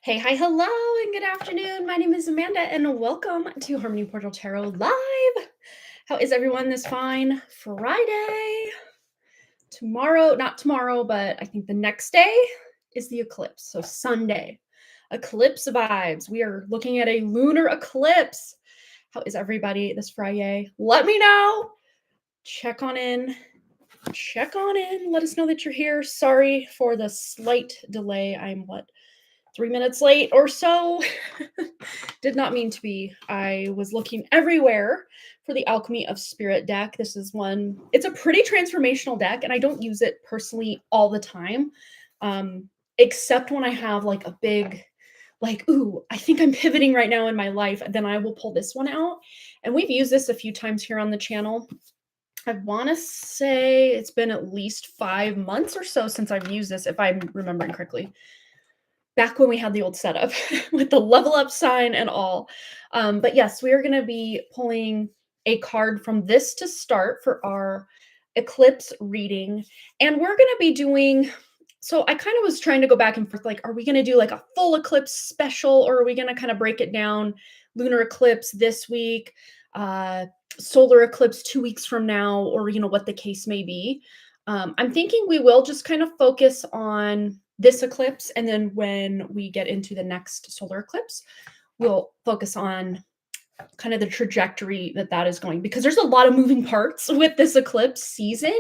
Hey, hi, hello, and good afternoon. My name is Amanda, and welcome to Harmony Portal Tarot Live. How is everyone this fine Friday? Tomorrow, not tomorrow, but I think the next day is the eclipse. So, Sunday, eclipse vibes. We are looking at a lunar eclipse. How is everybody this Friday? Let me know. Check on in. Check on in. Let us know that you're here. Sorry for the slight delay. I'm 3 minutes late or so. Did not mean to be. I was looking everywhere for the Alchemy of Spirit deck. This is one, it's a pretty transformational deck, and I don't use it personally all the time, except when I have like a big, like, ooh, I think I'm pivoting right now in my life. Then I will pull this one out. And we've used this a few times here on the channel. I want to say it's been at least 5 months or so since I've used this, if I'm remembering correctly. Back when we had the old setup with the level up sign and all. But yes, we are going to be pulling a card from this to start for our eclipse reading. And we're going to be doing, so I kind of was trying to go back and forth, like, are we going to do like a full eclipse special, or are we going to kind of break it down? Lunar eclipse this week, solar eclipse 2 weeks from now, or, what the case may be. I'm thinking we will just kind of focus on this eclipse, and then when we get into the next solar eclipse, we'll focus on kind of the trajectory that is going, because there's a lot of moving parts with this eclipse season,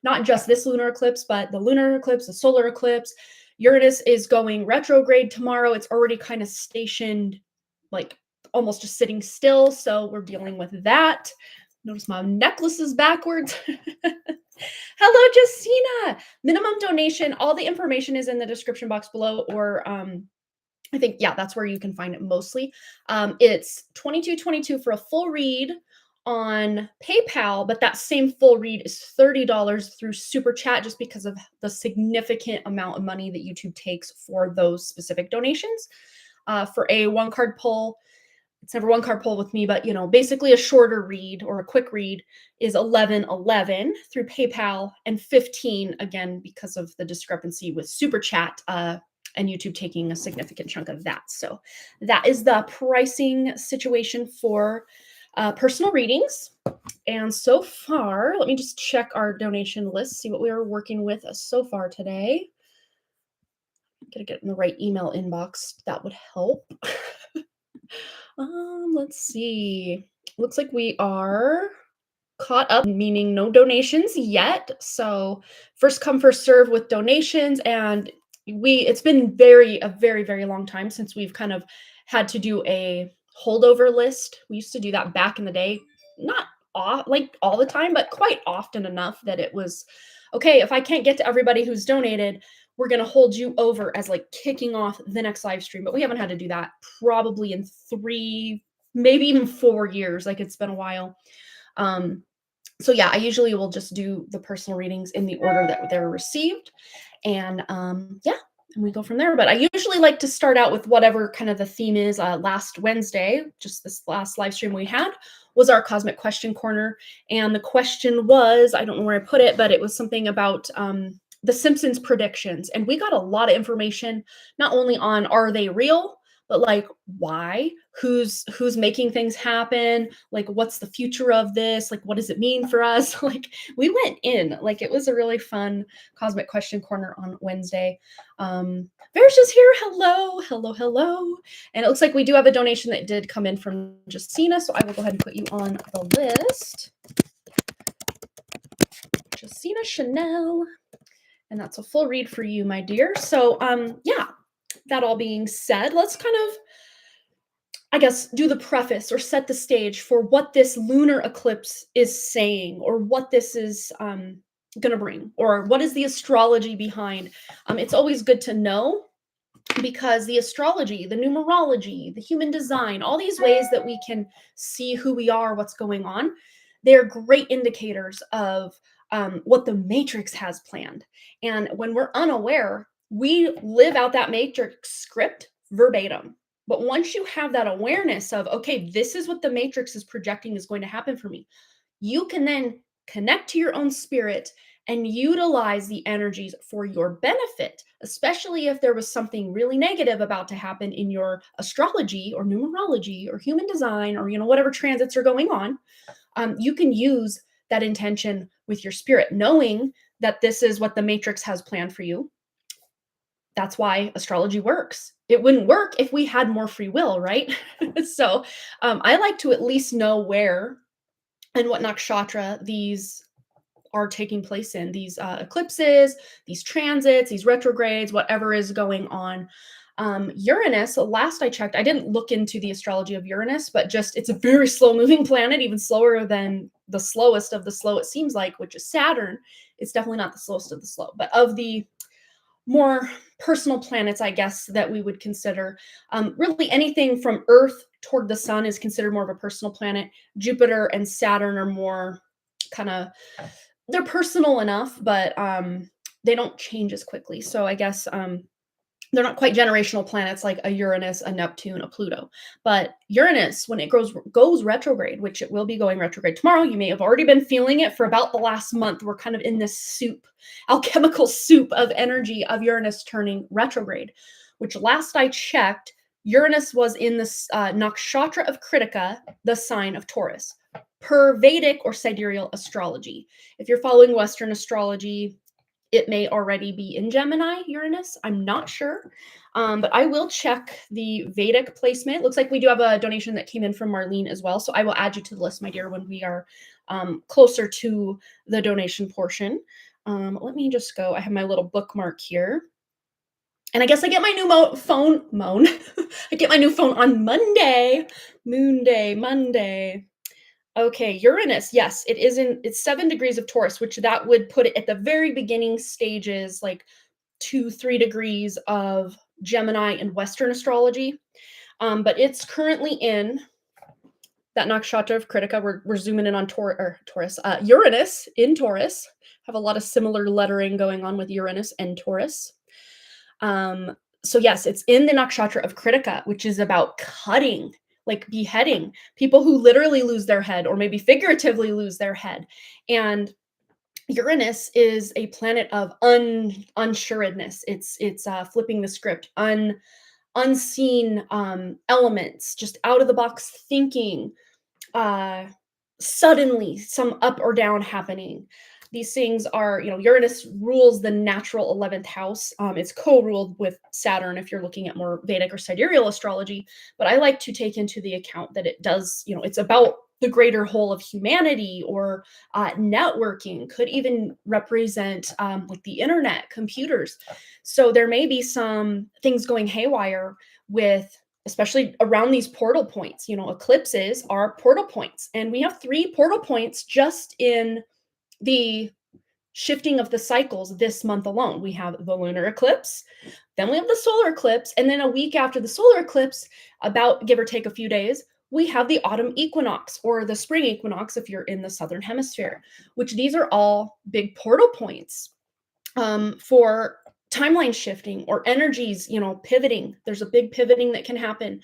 not just this lunar eclipse, but the lunar eclipse, the solar eclipse. Uranus is going retrograde tomorrow. It's already kind of stationed, like almost just sitting still, so we're dealing with that. Notice my necklace is backwards. Hello, Justina. Minimum donation. All the information is in the description box below, or I think, yeah, that's where you can find it mostly. It's $22.22 for a full read on PayPal, but that same full read is $30 through SuperChat, just because of the significant amount of money that YouTube takes for those specific donations. For a one card pull, it's never one card pull with me, but basically a shorter read or a quick read is $11.11 through PayPal, and $15 again because of the discrepancy with SuperChat, and YouTube taking a significant chunk of that. So that is the pricing situation for personal readings. And so far, let me just check our donation list, see what we are working with so far today. I'm gonna get in the right email inbox. That would help. Let's see. Looks like we are caught up, meaning no donations yet. So first come, first serve with donations. And it's been a very, very long time since we've kind of had to do a holdover list. We used to do that back in the day, not like all the time, but quite often enough that it was, okay, if I can't get to everybody who's donated, we're going to hold you over as like kicking off the next live stream. But we haven't had to do that probably in 3, maybe even 4 years. Like, it's been a while. So yeah, I usually will just do the personal readings in the order that they're received. And yeah, and we go from there. But I usually like to start out with whatever kind of the theme is. Last Wednesday, just this last live stream we had, was our Cosmic Question Corner. And the question was, I don't know where I put it, but it was something about the Simpsons predictions. And we got a lot of information, not only on are they real, but like why, who's making things happen, like what's the future of this, like what does it mean for us. Like, we went in, like, it was a really fun Cosmic Question Corner on Wednesday. Vera's just here. Hello. And it looks like we do have a donation that did come in from Justina, so I will go ahead and put you on the list. Justina Chanel. And that's a full read for you, my dear. So yeah, that all being said, let's kind of, I guess, do the preface or set the stage for what this lunar eclipse is saying, or what this is going to bring, or what is the astrology behind. It's always good to know, because the astrology, the numerology, the human design, all these ways that we can see who we are, what's going on, they're great indicators of what the matrix has planned. And when we're unaware, we live out that matrix script verbatim. But once you have that awareness of, okay, this is what the matrix is projecting is going to happen for me, you can then connect to your own spirit and utilize the energies for your benefit, especially if there was something really negative about to happen in your astrology or numerology or human design or whatever transits are going on. You can use that intention with your spirit, knowing that this is what the matrix has planned for you. That's why astrology works. It wouldn't work if we had more free will, right? So I like to at least know where and what nakshatra these are taking place in, these eclipses, these transits, these retrogrades, whatever is going on. Uranus, last I checked, I didn't look into the astrology of Uranus, but just it's a very slow moving planet, even slower than the slowest of the slow, it seems like, which is Saturn. It's definitely not the slowest of the slow, but of the more personal planets, I guess, that we would consider. Really, anything from Earth toward the sun is considered more of a personal planet. Jupiter and Saturn are more kind of, they're personal enough, but they don't change as quickly. So I guess they're not quite generational planets like a Uranus, a Neptune, a Pluto. But Uranus, when it goes retrograde, which it will be going retrograde tomorrow, you may have already been feeling it for about the last month. We're kind of in this soup, alchemical soup of energy of Uranus turning retrograde, which last I checked, Uranus was in the nakshatra of Kritika, the sign of Taurus, per Vedic or sidereal astrology. If you're following Western astrology, it may already be in Gemini, Uranus. I'm not sure. But I will check the Vedic placement. Looks like we do have a donation that came in from Marlene as well. So I will add you to the list, my dear, when we are closer to the donation portion. Let me just go. I have my little bookmark here. And I guess I get my new phone. I get my new phone on Monday. Moon Day, Monday. Okay, Uranus, yes, it's 7 degrees of Taurus, which that would put it at the very beginning stages, like 2-3 degrees of Gemini and Western astrology. But it's currently in that nakshatra of Kritika. We're zooming in on Taurus. Uranus in Taurus. Have a lot of similar lettering going on with Uranus and Taurus. So yes, it's in the nakshatra of Kritika, which is about cutting, like beheading, people who literally lose their head or maybe figuratively lose their head. And Uranus is a planet of unsureness. It's flipping the script, unseen elements, just out of the box thinking, suddenly some up or down happening. These things are, Uranus rules the natural 11th house. It's co-ruled with Saturn if you're looking at more Vedic or sidereal astrology. But I like to take into the account that it does, it's about the greater whole of humanity, or networking, could even represent like the internet, computers. So there may be some things going haywire with, especially around these portal points. Eclipses are portal points, and we have 3 portal points just in the shifting of the cycles this month alone. We have the lunar eclipse, then we have the solar eclipse, and then a week after the solar eclipse, about give or take a few days, we have the autumn equinox, or the spring equinox if you're in the southern hemisphere, which these are all big portal points for timeline shifting or energies, pivoting. There's a big pivoting that can happen.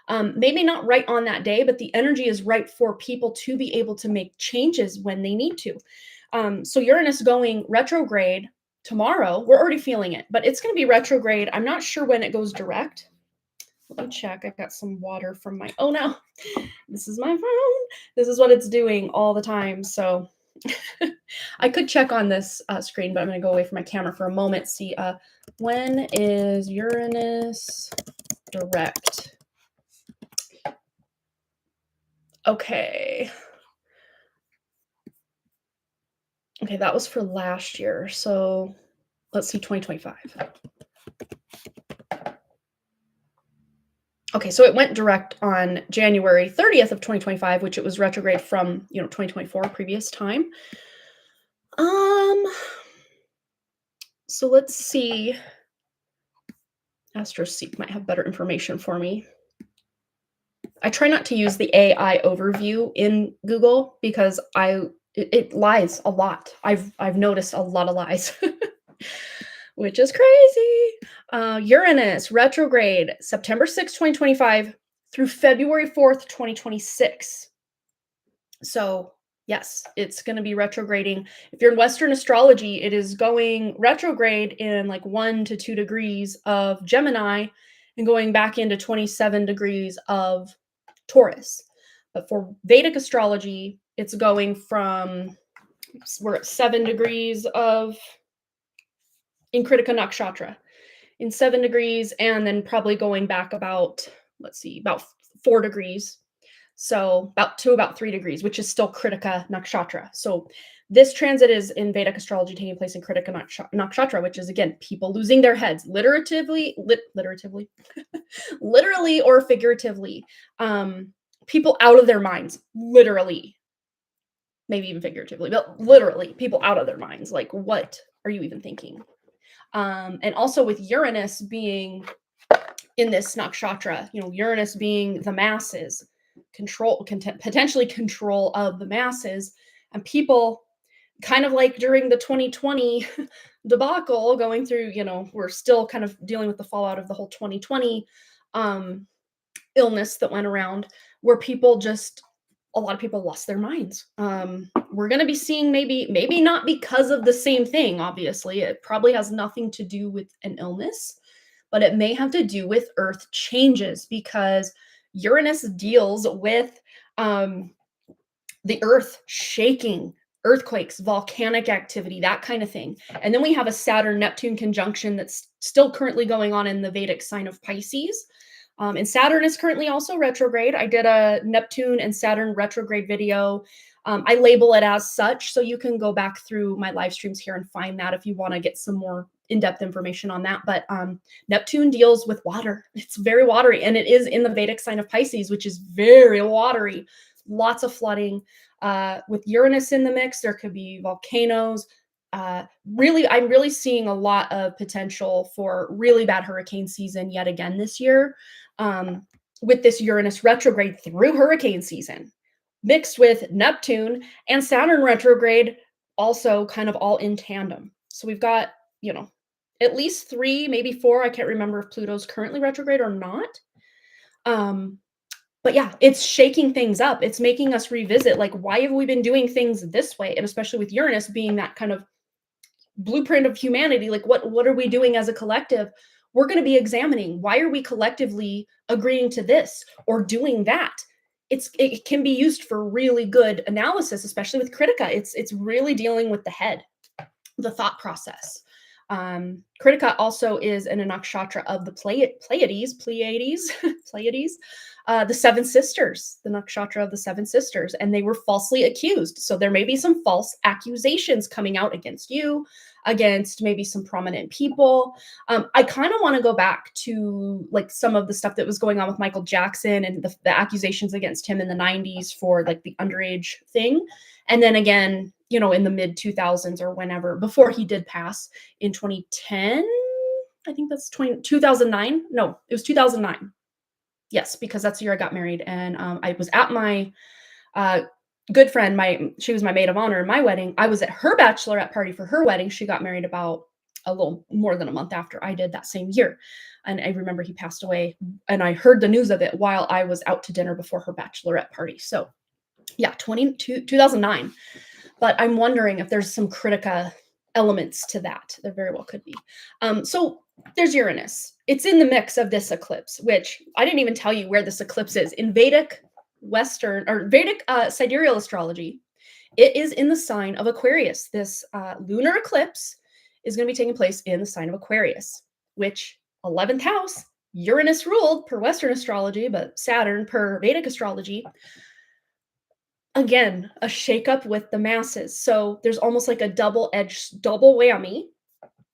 Maybe not right on that day, but the energy is right for people to be able to make changes when they need to. So Uranus going retrograde tomorrow, we're already feeling it, but it's going to be retrograde. I'm not sure when it goes direct. Let me check. I've got some water from my, oh no, this is my phone. This is what it's doing all the time. So I could check on this screen, but I'm going to go away from my camera for a moment. See, when is Uranus direct? Okay. Okay, that was for last year. So let's see, 2025. Okay, so it went direct on January 30th of 2025, which it was retrograde from, 2024, previous time. So let's see. AstroSeek might have better information for me. I try not to use the AI overview in Google because it lies a lot. I've noticed a lot of lies, which is crazy. Uranus retrograde September 6th, 2025 through February 4th, 2026. So Yes, it's going to be retrograding. If you're in Western astrology, it is going retrograde in like 1 to 2 degrees of Gemini and going back into 27 degrees of Taurus. But for Vedic astrology, it's going from, we're at 7 degrees of in Kritika Nakshatra, in 7 degrees, and then probably going back about, let's see, about 4 degrees. So about 3 degrees, which is still Kritika Nakshatra. So this transit is in Vedic astrology taking place in Kritika Nakshatra, which is again people losing their heads, literally or figuratively. People out of their minds, literally, maybe even figuratively, but literally, people out of their minds. Like, what are you even thinking? And also with Uranus being in this nakshatra, Uranus being the masses, potentially control of the masses, and people kind of like during the 2020 debacle going through, we're still kind of dealing with the fallout of the whole 2020 illness that went around, where a lot of people lost their minds. We're going to be seeing maybe not because of the same thing. Obviously, it probably has nothing to do with an illness, but it may have to do with earth changes, because Uranus deals with the earth shaking, earthquakes, volcanic activity, that kind of thing. And then we have a Saturn Neptune conjunction that's still currently going on in the Vedic sign of Pisces. And Saturn is currently also retrograde. I did a Neptune and Saturn retrograde video. I label it as such, so you can go back through my live streams here and find that if you want to get some more in-depth information on that. But Neptune deals with water. It's very watery, and it is in the Vedic sign of Pisces, which is very watery. Lots of flooding. With Uranus in the mix, there could be volcanoes. I'm really seeing a lot of potential for really bad hurricane season yet again this year, with this Uranus retrograde through hurricane season, mixed with Neptune and Saturn retrograde, also kind of all in tandem. So we've got, at least 3, maybe 4. I can't remember if Pluto's currently retrograde or not. But yeah, it's shaking things up. It's making us revisit, like, why have we been doing things this way? And especially with Uranus being that kind of blueprint of humanity, like what are we doing as a collective? We're going to be examining, why are we collectively agreeing to this or doing that? It can be used for really good analysis, especially with Kritika. It's really dealing with the head, the thought process. Kritika also is in a nakshatra of the Pleiades, Pleiades, the Seven Sisters, the nakshatra of the Seven Sisters, and they were falsely accused. So there may be some false accusations coming out against you, against maybe some prominent people. I kind of want to go back to like some of the stuff that was going on with Michael Jackson and the accusations against him in the 90s for like the underage thing. And then again, in the mid 2000s or whenever, before he did pass in 2010, I think that's 2009. No, it was 2009. Yes, because that's the year I got married. And I was at my good friend, she was my maid of honor in my wedding. I was at her bachelorette party for her wedding. She got married about a little more than a month after I did that same year. And I remember he passed away, and I heard the news of it while I was out to dinner before her bachelorette party. So yeah, 2009. But I'm wondering if there's some Kritika elements to that. There very well could be. So there's Uranus. It's in the mix of this eclipse, which I didn't even tell you where this eclipse is. In Vedic sidereal astrology, it is in the sign of Aquarius. This lunar eclipse is going to be taking place in the sign of Aquarius, which 11th house, Uranus ruled per Western astrology, but Saturn per Vedic astrology. Again, a shakeup with the masses. So there's almost like a double whammy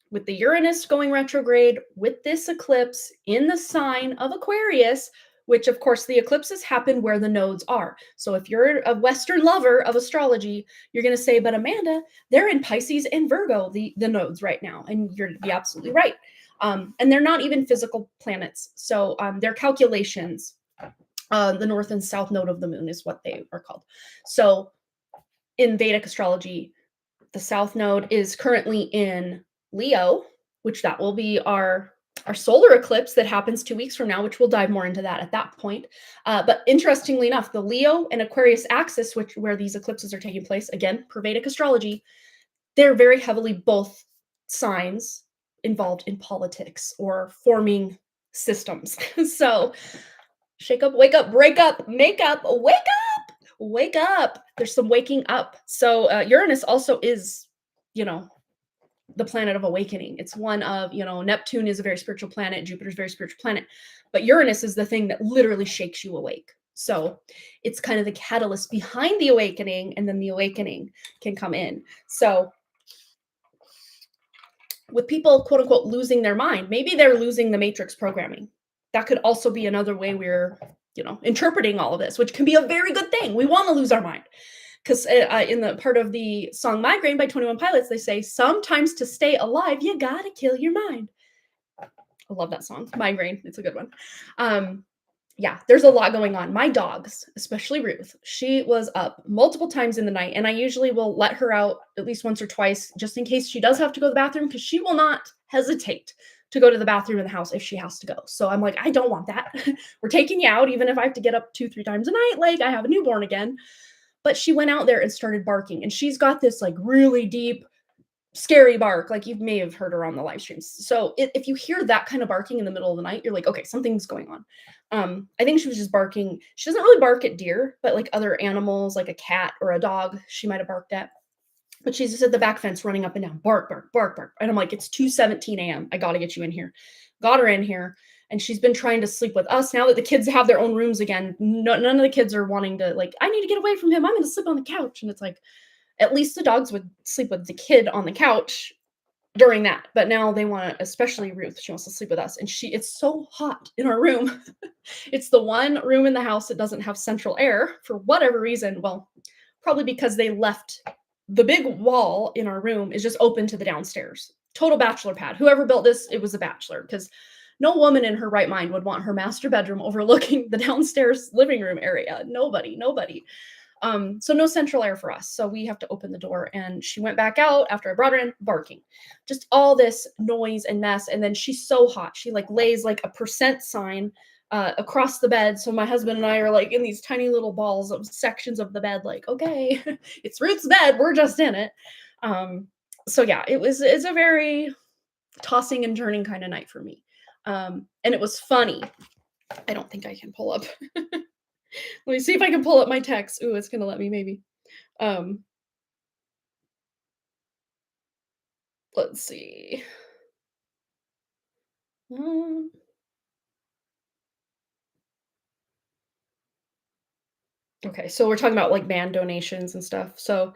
with the Uranus going retrograde, with this eclipse in the sign of Aquarius, which of course the eclipses happen where the nodes are. So if you're a Western lover of astrology, you're going to say, but Amanda, they're in Pisces and Virgo, the nodes right now. And you're absolutely right. And they're not even physical planets. So they're calculations. The north and south node of the moon is what they are called. So in Vedic astrology, the south node is currently in Leo, which that will be our our solar eclipse that happens 2 weeks from now, which we'll dive more into that at that point. But interestingly enough, the Leo and Aquarius axis, where these eclipses are taking place, again, per Vedic astrology, they're very heavily both signs involved in politics or forming systems. So shake up, wake up, break up, make up, wake up, wake up. There's some waking up. So Uranus also is, the planet of awakening. It's one of, Neptune is a very spiritual planet, Jupiter's a very spiritual planet, but Uranus is the thing that literally shakes you awake. So it's kind of the catalyst behind the awakening, and then the awakening can come in. So with people, quote unquote, losing their mind, maybe they're losing the matrix programming. That could also be another way we're, interpreting all of this, which can be a very good thing. We want to lose our mind. Because in the part of the song Migraine by 21 Pilots, they say, sometimes to stay alive, you gotta kill your mind. I love that song, Migraine. It's a good one. Yeah, there's a lot going on. My dogs, especially Ruth, she was up multiple times in the night, and I usually will let her out at least once or twice, just in case she does have to go to the bathroom, because she will not hesitate to go to the bathroom in the house if she has to go. So I'm like, I don't want that. We're taking you out, even if I have to get up 2-3 times a night, like I have a newborn again. But she went out there and started barking, and she's got this like really deep, scary bark. Like you may have heard her on the live streams. So if you hear that kind of barking in the middle of the night, you're like, okay, something's going on. I think she was just barking. She doesn't really bark at deer, but like other animals, like a cat or a dog, she might have barked at. But she's just at the back fence running up and down, bark, bark, bark, bark. And I'm like, it's 2:17 a.m. I got to get you in here. Got her in here. And she's been trying to sleep with us. Now that the kids have their own rooms again, none of the kids are wanting to, like, I need to get away from him. I'm going to sleep on the couch. And it's like, at least the dogs would sleep with the kid on the couch during that. But now they want to, especially Ruth, she wants to sleep with us. And it's so hot in our room. It's the one room in the house that doesn't have central air for whatever reason. Well, probably because they left the big wall in our room is just open to the downstairs. Total bachelor pad. Whoever built this, it was a bachelor, because no woman in her right mind would want her master bedroom overlooking the downstairs living room area. Nobody. So no central air for us. So we have to open the door. And she went back out after I brought her in, barking. Just all this noise and mess. And then she's so hot. She like lays like a % sign across the bed. So my husband and I are like in these tiny little balls of sections of the bed, like, okay, it's Ruth's bed. We're just in it. So yeah, it's a very tossing and turning kind of night for me. And it was funny. I don't think I can pull up. Let me see if I can pull up my text. Ooh, it's gonna let me maybe. Let's see. Okay, so we're talking about like band donations and stuff. So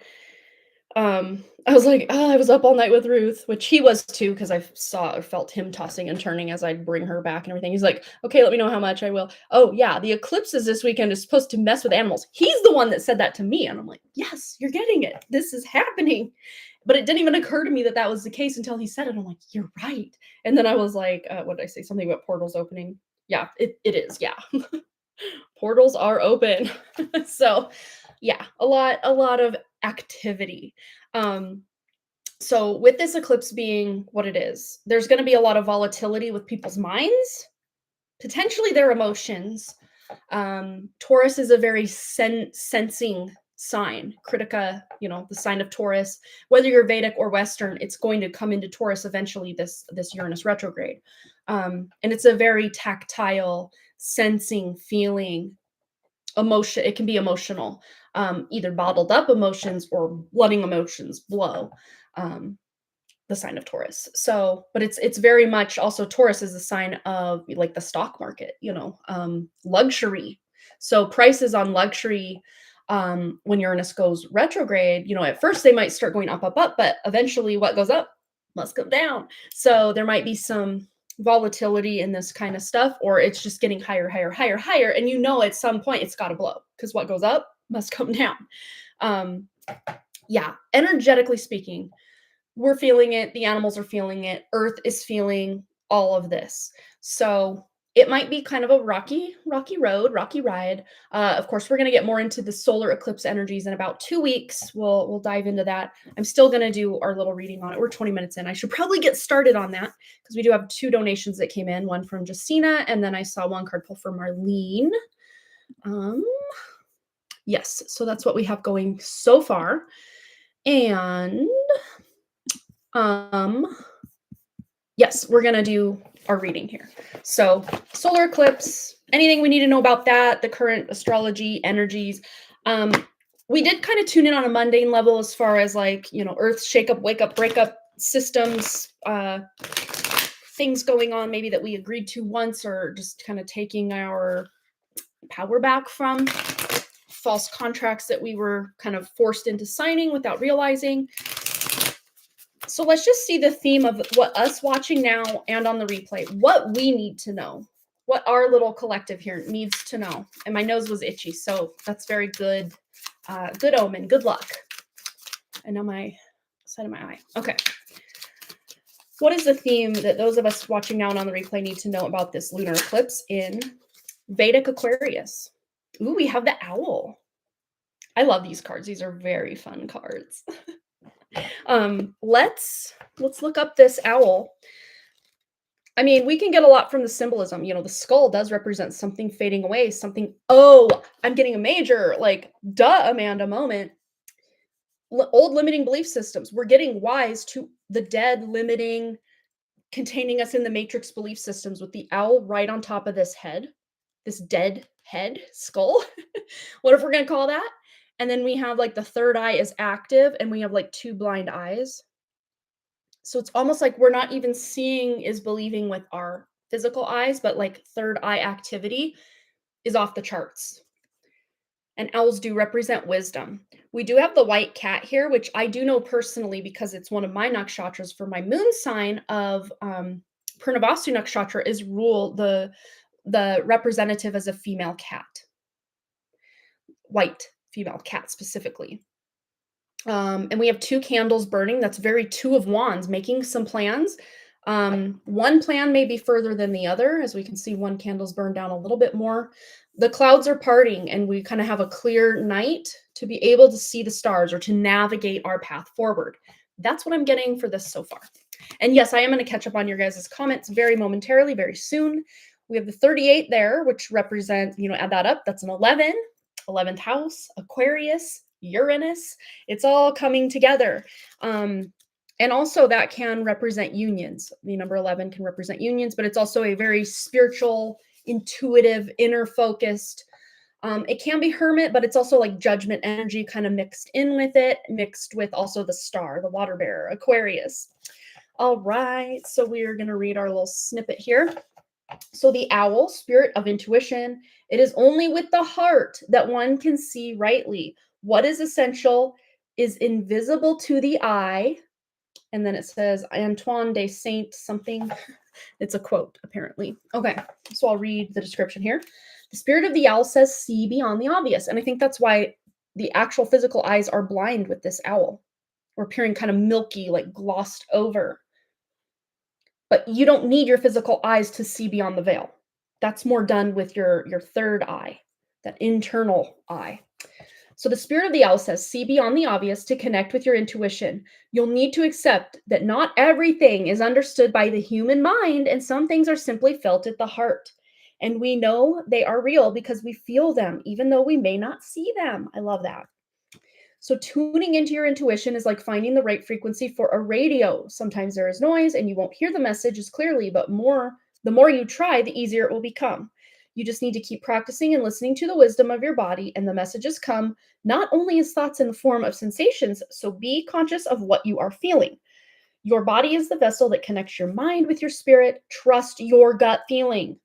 I was like, oh, I was up all night with Ruth, which he was too, because I saw or felt him tossing and turning as I'd bring her back and everything. He's like, okay, let me know how much I will. Oh yeah, the eclipses this weekend is supposed to mess with animals. He's the one that said that to me, and I'm like, yes, you're getting it. This is happening. But it didn't even occur to me that was the case until he said it. I'm like, you're right. And then I was like, what did I say? Something about portals opening. Yeah, it is. Yeah. Portals are open. So yeah, a lot of activity. So with this eclipse being what it is, there's going to be a lot of volatility with people's minds, potentially their emotions. Taurus is a very sensing sign. Kritika, the sign of Taurus. Whether you're Vedic or Western, it's going to come into Taurus eventually, this Uranus retrograde. And it's a very tactile, sensing, feeling emotion. It can be emotional, either bottled up emotions or letting emotions blow. The sign of Taurus. So, but it's very much also Taurus is a sign of like the stock market, luxury. So prices on luxury, when Uranus goes retrograde, at first they might start going up, but eventually what goes up must come down. So there might be some volatility in this kind of stuff, or it's just getting higher. And at some point it's got to blow, because what goes up must come down. Yeah, energetically speaking, we're feeling it. The animals are feeling it. Earth is feeling all of this. So it might be kind of a rocky road, rocky ride. Of course, we're going to get more into the solar eclipse energies in about 2 weeks. We'll dive into that. I'm still going to do our little reading on it. We're 20 minutes in. I should probably get started on that because we do have 2 donations that came in, one from Justina, and then I saw one card pull for Marlene. Yes, so that's what we have going so far. And yes, we're going to do our reading here. So solar eclipse, anything we need to know about that, the current astrology energies. We did kind of tune in on a mundane level as far as like, Earth shake up, wake up, break up systems, things going on maybe that we agreed to once, or just kind of taking our power back from false contracts that we were kind of forced into signing without realizing. So let's just see the theme of what us watching now and on the replay, what we need to know, what our little collective here needs to know. And my nose was itchy, so that's very good. Good omen, good luck. And now my side of my eye. Okay. What is the theme that those of us watching now and on the replay need to know about this lunar eclipse in Vedic Aquarius? Ooh, we have the owl. I love these cards. These are very fun cards. Let's look up this owl. I mean, we can get a lot from the symbolism. The skull does represent something fading away, something. Oh, I'm getting a major, like, duh, Amanda moment. Old limiting belief systems. We're getting wise to the dead, limiting, containing us in the matrix belief systems with the owl right on top of this head, this dead head, skull, whatever we're going to call that. And then we have like the third eye is active and we have like 2 blind eyes. So it's almost like we're not even seeing is believing with our physical eyes, but like third eye activity is off the charts. And owls do represent wisdom. We do have the white cat here, which I do know personally because it's one of my nakshatras for my moon sign of Purnavastu nakshatra is rule the representative as a female cat. White female cat specifically. And we have 2 candles burning. That's very 2 of wands, making some plans. One plan may be further than the other. As we can see, one candle's burned down a little bit more. The clouds are parting and we kind of have a clear night to be able to see the stars or to navigate our path forward. That's what I'm getting for this so far. And yes, I am going to catch up on your guys' comments very momentarily, very soon. We have the 38 there, which represents, add that up. That's an 11, 11th house, Aquarius, Uranus. It's all coming together. And also that can represent unions. The number 11 can represent unions, but it's also a very spiritual, intuitive, inner focused. It can be hermit, but it's also like judgment energy kind of mixed in with it, mixed with also the star, the water bearer, Aquarius. All right, so we are going to read our little snippet here. So the owl, spirit of intuition, it is only with the heart that one can see rightly. What is essential is invisible to the eye. And then it says Antoine de Saint something. It's a quote, apparently. Okay, so I'll read the description here. The spirit of the owl says, see beyond the obvious. And I think that's why the actual physical eyes are blind with this owl, or appearing kind of milky, like glossed over. But you don't need your physical eyes to see beyond the veil. That's more done with your third eye, that internal eye. So the spirit of the owl says, see beyond the obvious to connect with your intuition. You'll need to accept that not everything is understood by the human mind, and some things are simply felt at the heart. And we know they are real because we feel them, even though we may not see them. I love that. So tuning into your intuition is like finding the right frequency for a radio. Sometimes there is noise and you won't hear the message as clearly, but the more you try, the easier it will become. You just need to keep practicing and listening to the wisdom of your body, and the messages come not only as thoughts in the form of sensations, so be conscious of what you are feeling. Your body is the vessel that connects your mind with your spirit. Trust your gut feeling.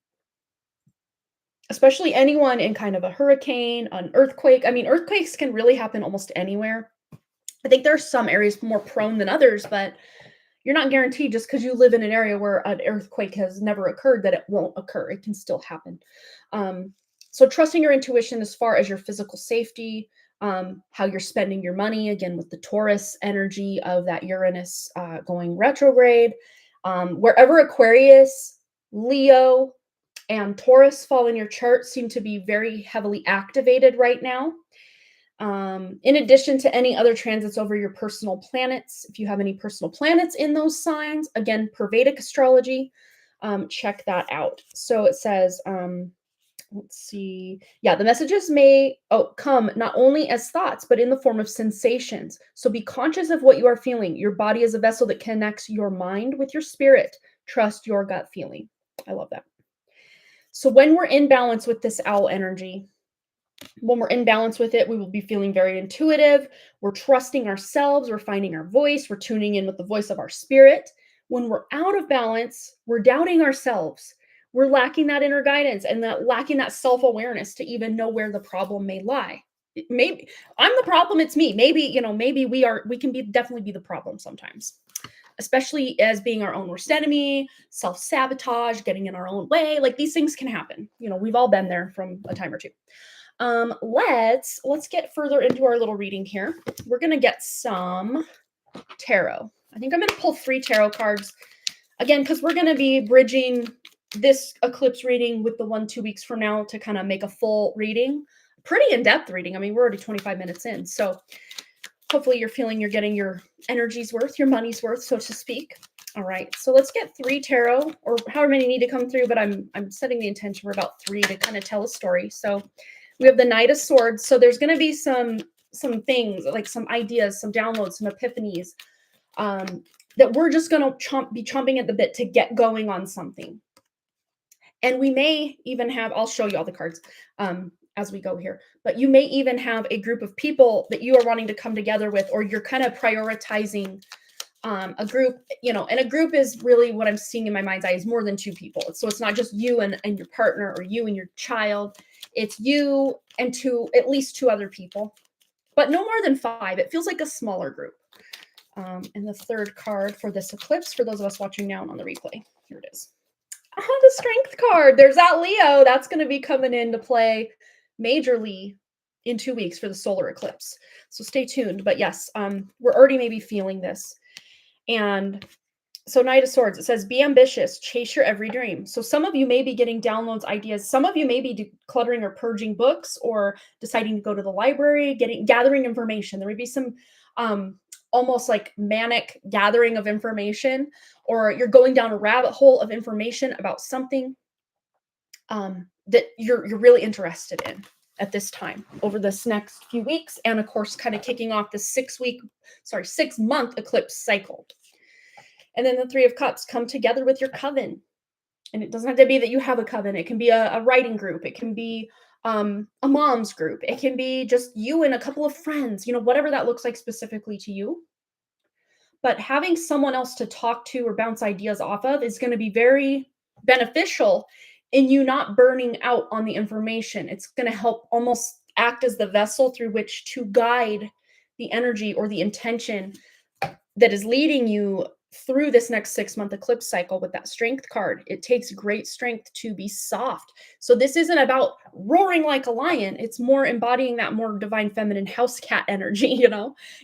Especially anyone in kind of a hurricane, an earthquake. I mean, earthquakes can really happen almost anywhere. I think there are some areas more prone than others, but you're not guaranteed just because you live in an area where an earthquake has never occurred that it won't occur. It can still happen. So trusting your intuition as far as your physical safety, how you're spending your money, again, with the Taurus energy of that Uranus going retrograde. Wherever Aquarius, Leo, and Taurus fall in your chart seem to be very heavily activated right now. In addition to any other transits over your personal planets, if you have any personal planets in those signs, again, per Vedic astrology, check that out. So it says, let's see. Yeah, the messages may come not only as thoughts, but in the form of sensations. So be conscious of what you are feeling. Your body is a vessel that connects your mind with your spirit. Trust your gut feeling. I love that. So when we're in balance with this owl energy, when we're in balance with it, we will be feeling very intuitive. We're trusting ourselves. We're finding our voice. We're tuning in with the voice of our spirit. When we're out of balance, we're doubting ourselves. We're lacking that inner guidance and lacking that self-awareness to even know where the problem may lie. Maybe I'm the problem, it's me. Maybe we can definitely be the problem sometimes, especially as being our own worst enemy, self-sabotage, getting in our own way. Like, these things can happen. We've all been there from a time or two. Let's get further into our little reading here. We're gonna get some tarot. I think I'm gonna pull 3 tarot cards again, because we're gonna be bridging this eclipse reading with the one 2 weeks from now to kind of make a full reading, pretty in-depth reading. I mean, we're already 25 minutes in, so hopefully you're feeling you're getting your energy's worth, your money's worth, so to speak. All right, so let's get 3 tarot, or however many need to come through, but I'm setting the intention for about 3 to kind of tell a story. So we have the Knight of Swords. So there's going to be some things, like some ideas, some downloads, some epiphanies, that we're just going to be chomping at the bit to get going on something. And we may even have, I'll show you all the cards as we go here, but you may even have a group of people that you are wanting to come together with, or you're kind of prioritizing a group, and a group is really what I'm seeing in my mind's eye is more than 2 people. So it's not just you and your partner, or you and your child. It's you and at least 2 other people, but no more than 5. It feels like a smaller group. And the third card for this eclipse, for those of us watching now and on the replay, here it is. The Strength card. There's that Leo. That's going to be coming into play majorly in 2 weeks for the solar eclipse. So stay tuned. But yes, we're already maybe feeling this. And so Knight of Swords, it says, be ambitious, chase your every dream. So some of you may be getting downloads, ideas. Some of you may be decluttering or purging books, or deciding to go to the library, gathering information. There may be some almost like manic gathering of information, or you're going down a rabbit hole of information about something that you're really interested in at this time over this next few weeks. And of course, kind of kicking off the 6-month eclipse cycle. And then the 3 of Cups, come together with your coven. And it doesn't have to be that you have a coven. It can be a writing group. It can be a mom's group. It can be just you and a couple of friends, whatever that looks like specifically to you. But having someone else to talk to or bounce ideas off of is going to be very beneficial in you not burning out on the information. It's going to help almost act as the vessel through which to guide the energy or the intention that is leading you through this next 6-month eclipse cycle. With that Strength card, it takes great strength to be soft. So this isn't about roaring like a lion. It's more embodying that more divine feminine house cat energy,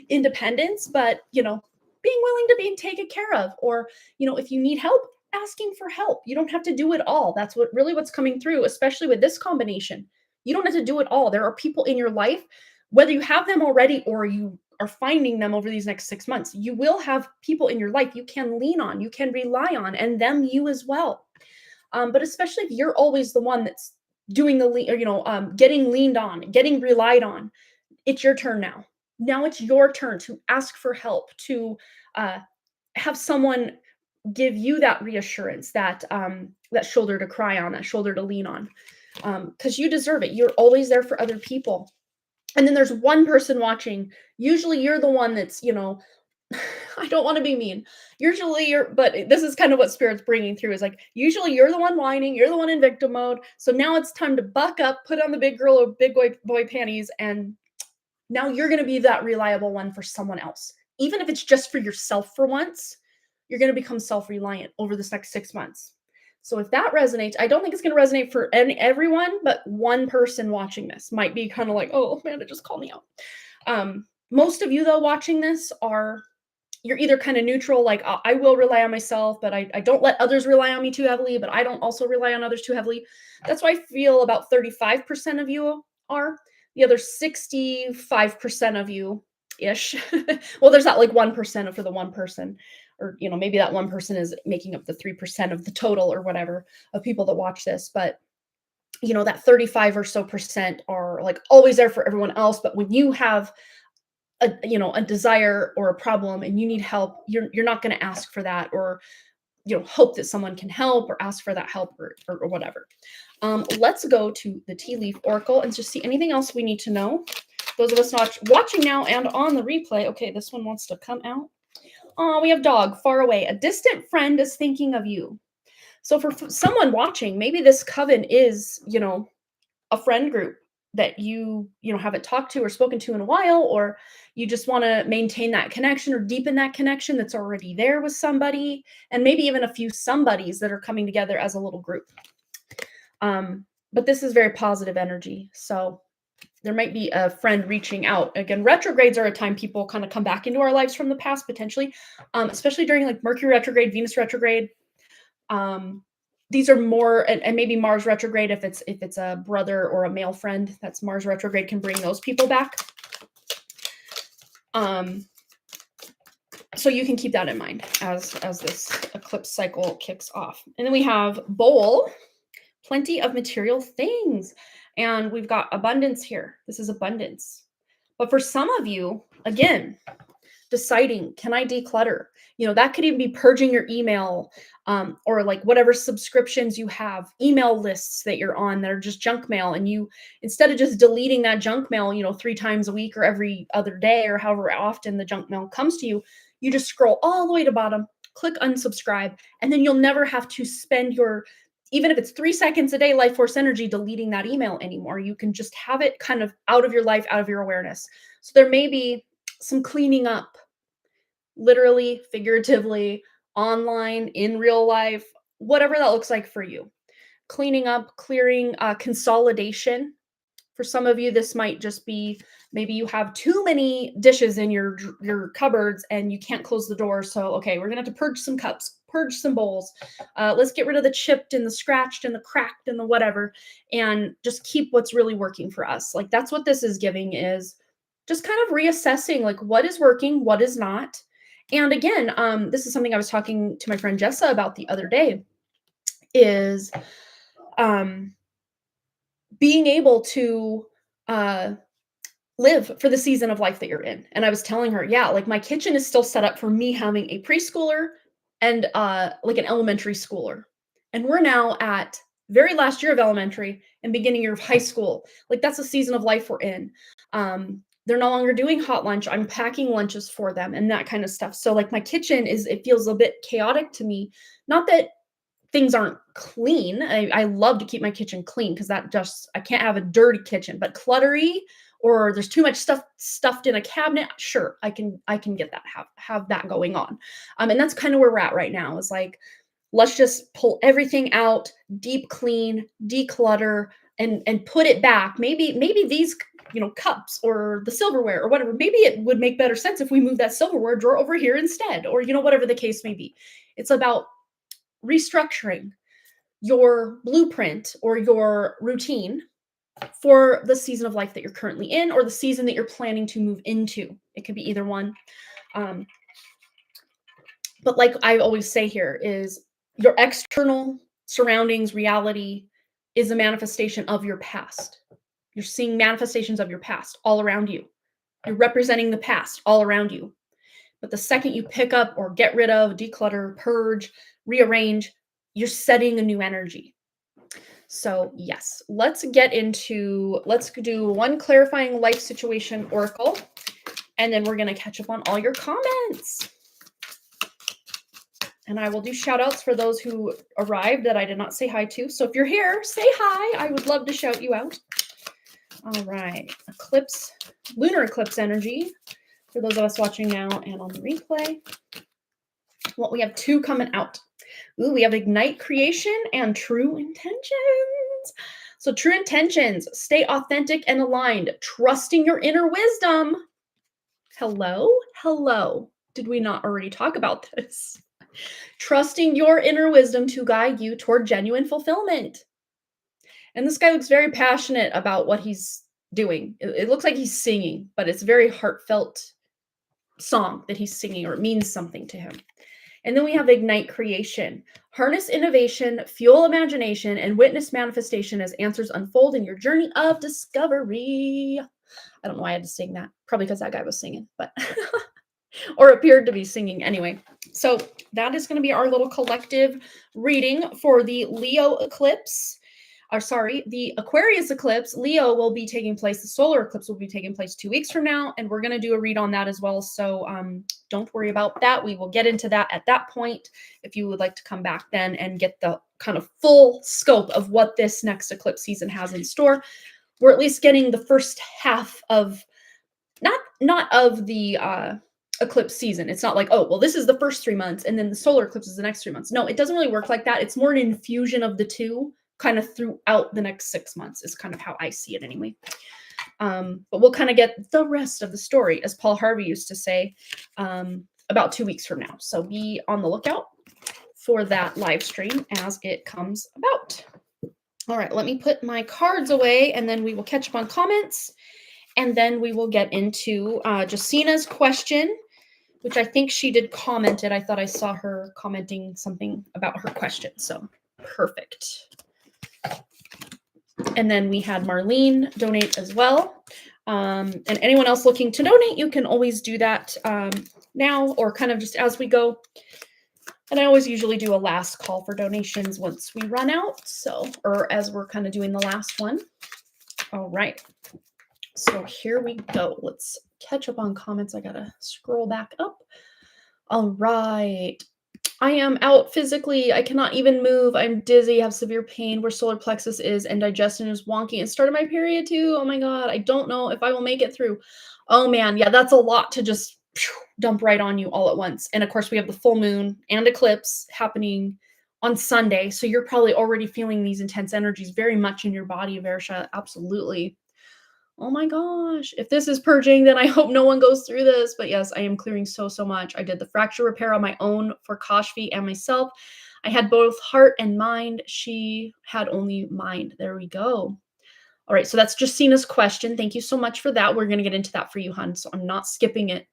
independence, but, being willing to be taken care of, or, if you need help, asking for help. You don't have to do it all. That's what's coming through, especially with this combination. You don't have to do it all. There are people in your life, whether you have them already or you are finding them over these next 6 months, you will have people in your life you can lean on, you can rely on, and them you as well. But especially if you're always the one that's doing getting leaned on, getting relied on, it's your turn now. Now it's your turn to ask for help, to have someone give you that reassurance, that shoulder to cry on, that shoulder to lean on, because you deserve it. You're always there for other people. And then there's one person watching. Usually you're the one that's, I don't want to be mean. But this is kind of what Spirit's bringing through, is like, usually you're the one whining, you're the one in victim mode. So now it's time to buck up, put on the big girl or big boy panties, and now you're going to be that reliable one for someone else. Even if it's just for yourself for once, you're going to become self-reliant over this next 6 months. So if that resonates, I don't think it's going to resonate for everyone, but one person watching this might be kind of like, oh, Amanda just called me out. Most of you, though, watching this are you're either kind of neutral, like I will rely on myself, but I don't let others rely on me too heavily, but I don't also rely on others too heavily. That's why I feel about 35% of you are. The other 65% of you ish. Well, there's that like 1% for the one person, or maybe that one person is making up the 3% of the total or whatever of people that watch this. But that 35 or so percent are like always there for everyone else. But when you have a desire or a problem and you need help, you're not going to ask for that, or hope that someone can help, or ask for that help, or whatever. Let's go to the tea leaf oracle and just see anything else we need to know. Those of us not watching now and on the replay. Okay, this one wants to come out. Oh, we have dog far away. A distant friend is thinking of you. So for someone watching, maybe this coven is a friend group that you haven't talked to or spoken to in a while, or you just want to maintain that connection or deepen that connection that's already there with somebody, and maybe even a few somebodies that are coming together as a little group. But this is very positive energy, so there might be a friend reaching out. Again, retrogrades are a time people kind of come back into our lives from the past, potentially, especially during like Mercury retrograde, Venus retrograde. These are more, and maybe Mars retrograde if it's a brother or a male friend. That's Mars retrograde can bring those people back. So you can keep that in mind as this eclipse cycle kicks off. And then we have bowl, plenty of material things, and we've got abundance here. This is abundance. But for some of you, again, deciding, can I declutter? That could even be purging your email, or like whatever subscriptions you have, email lists that you're on that are just junk mail. And you, instead of just deleting that junk mail, 3 times a week or every other day, or however often the junk mail comes to you, you just scroll all the way to bottom, click unsubscribe, and then you'll never have to spend even if it's 3 seconds a day, life force energy deleting that email anymore. You can just have it kind of out of your life, out of your awareness. So there may be some cleaning up, literally, figuratively, online, in real life, whatever that looks like for you. Cleaning up, clearing, consolidation. For some of you, this might just be maybe you have too many dishes in your cupboards and you can't close the door. So, okay, we're going to have to purge some cups, purge some bowls. Let's get rid of the chipped and the scratched and the cracked and the whatever, and just keep what's really working for us. Like that's what this is giving, is just kind of reassessing like what is working, what is not. And again, this is something I was talking to my friend Jessa about the other day, is being able to live for the season of life that you're in. And I was telling her, yeah, like my kitchen is still set up for me having a preschooler and like an elementary schooler. And we're now at very last year of elementary and beginning year of high school. Like that's the season of life we're in. They're no longer doing hot lunch. I'm packing lunches for them and that kind of stuff. So like my kitchen it feels a bit chaotic to me. Not that things aren't clean. I love to keep my kitchen clean because I can't have a dirty kitchen, but cluttery, or there's too much stuff stuffed in a cabinet. Sure, I can get that, have that going on. And that's kind of where we're at right now, is like, let's just pull everything out, deep clean, declutter, and put it back. Maybe these cups or the silverware or whatever, maybe it would make better sense if we move that silverware drawer over here instead, or whatever the case may be. It's about restructuring your blueprint or your routine for the season of life that you're currently in, or the season that you're planning to move into. It could be either one. But like I always say here, is your external surroundings, reality, is a manifestation of your past. You're seeing manifestations of your past all around you. You're representing the past all around you. But the second you pick up or get rid of, declutter, purge, rearrange, you're setting a new energy. So yes, let's do one clarifying life situation oracle, and then we're going to catch up on all your comments. And I will do shout outs for those who arrived that I did not say hi to. So if you're here, say hi. I would love to shout you out. All right. Eclipse, lunar eclipse energy for those of us watching now and on the replay. Well, we have 2 coming out. Ooh, we have ignite creation and true intentions. So true intentions, stay authentic and aligned, trusting your inner wisdom. Hello. Did we not already talk about this? Trusting your inner wisdom to guide you toward genuine fulfillment. And this guy looks very passionate about what he's doing. It looks like he's singing, but it's a very heartfelt song that he's singing, or it means something to him. And then we have ignite creation. Harness innovation, fuel imagination, and witness manifestation as answers unfold in your journey of discovery. I don't know why I had to sing that. Probably because that guy was singing, but or appeared to be singing anyway. So that is going to be our little collective reading for the Leo eclipse. Or sorry, the Aquarius eclipse. Leo will be taking place. The solar eclipse will be taking place 2 weeks from now, and we're going to do a read on that as well. So don't worry about that. We will get into that at that point. If you would like to come back then and get the kind of full scope of what this next eclipse season has in store, we're at least getting the first half of not of the eclipse season. It's not like, oh, well, this is the first 3 months and then the solar eclipse is the next 3 months. No, it doesn't really work like that. It's more an infusion of the two kind of throughout the next 6 months is kind of how I see it anyway. But we'll kind of get the rest of the story, as Paul Harvey used to say, about 2 weeks from now. So be on the lookout for that live stream as it comes about. All right, let me put my cards away and then we will catch up on comments. And then we will get into Jacina's question, which I think she did comment it. I thought I saw her commenting something about her question. So perfect. And then we had Marlene donate as well. And anyone else looking to donate, you can always do that now or kind of just as we go. And I always usually do a last call for donations once we run out. So, or as we're kind of doing the last one. All right. So here we go. Let's catch up on comments. I gotta scroll back up. All right. I am out physically. I cannot even move. I'm dizzy, have severe pain where solar plexus is, and digestion is wonky. And started my period too. Oh my God. I don't know if I will make it through. Oh man. Yeah, that's a lot to just dump right on you all at once. And of course, we have the full moon and eclipse happening on Sunday. So you're probably already feeling these intense energies very much in your body, Versha. Absolutely. Oh my gosh, if this is purging, then I hope no one goes through this. But yes, I am clearing so much. I did the fracture repair on my own for Kashfi and myself. I had both heart and mind. She had only mind. There we go. All right, so that's Jacina's question. Thank you so much for that. We're going to get into that for you, hun. So I'm not skipping it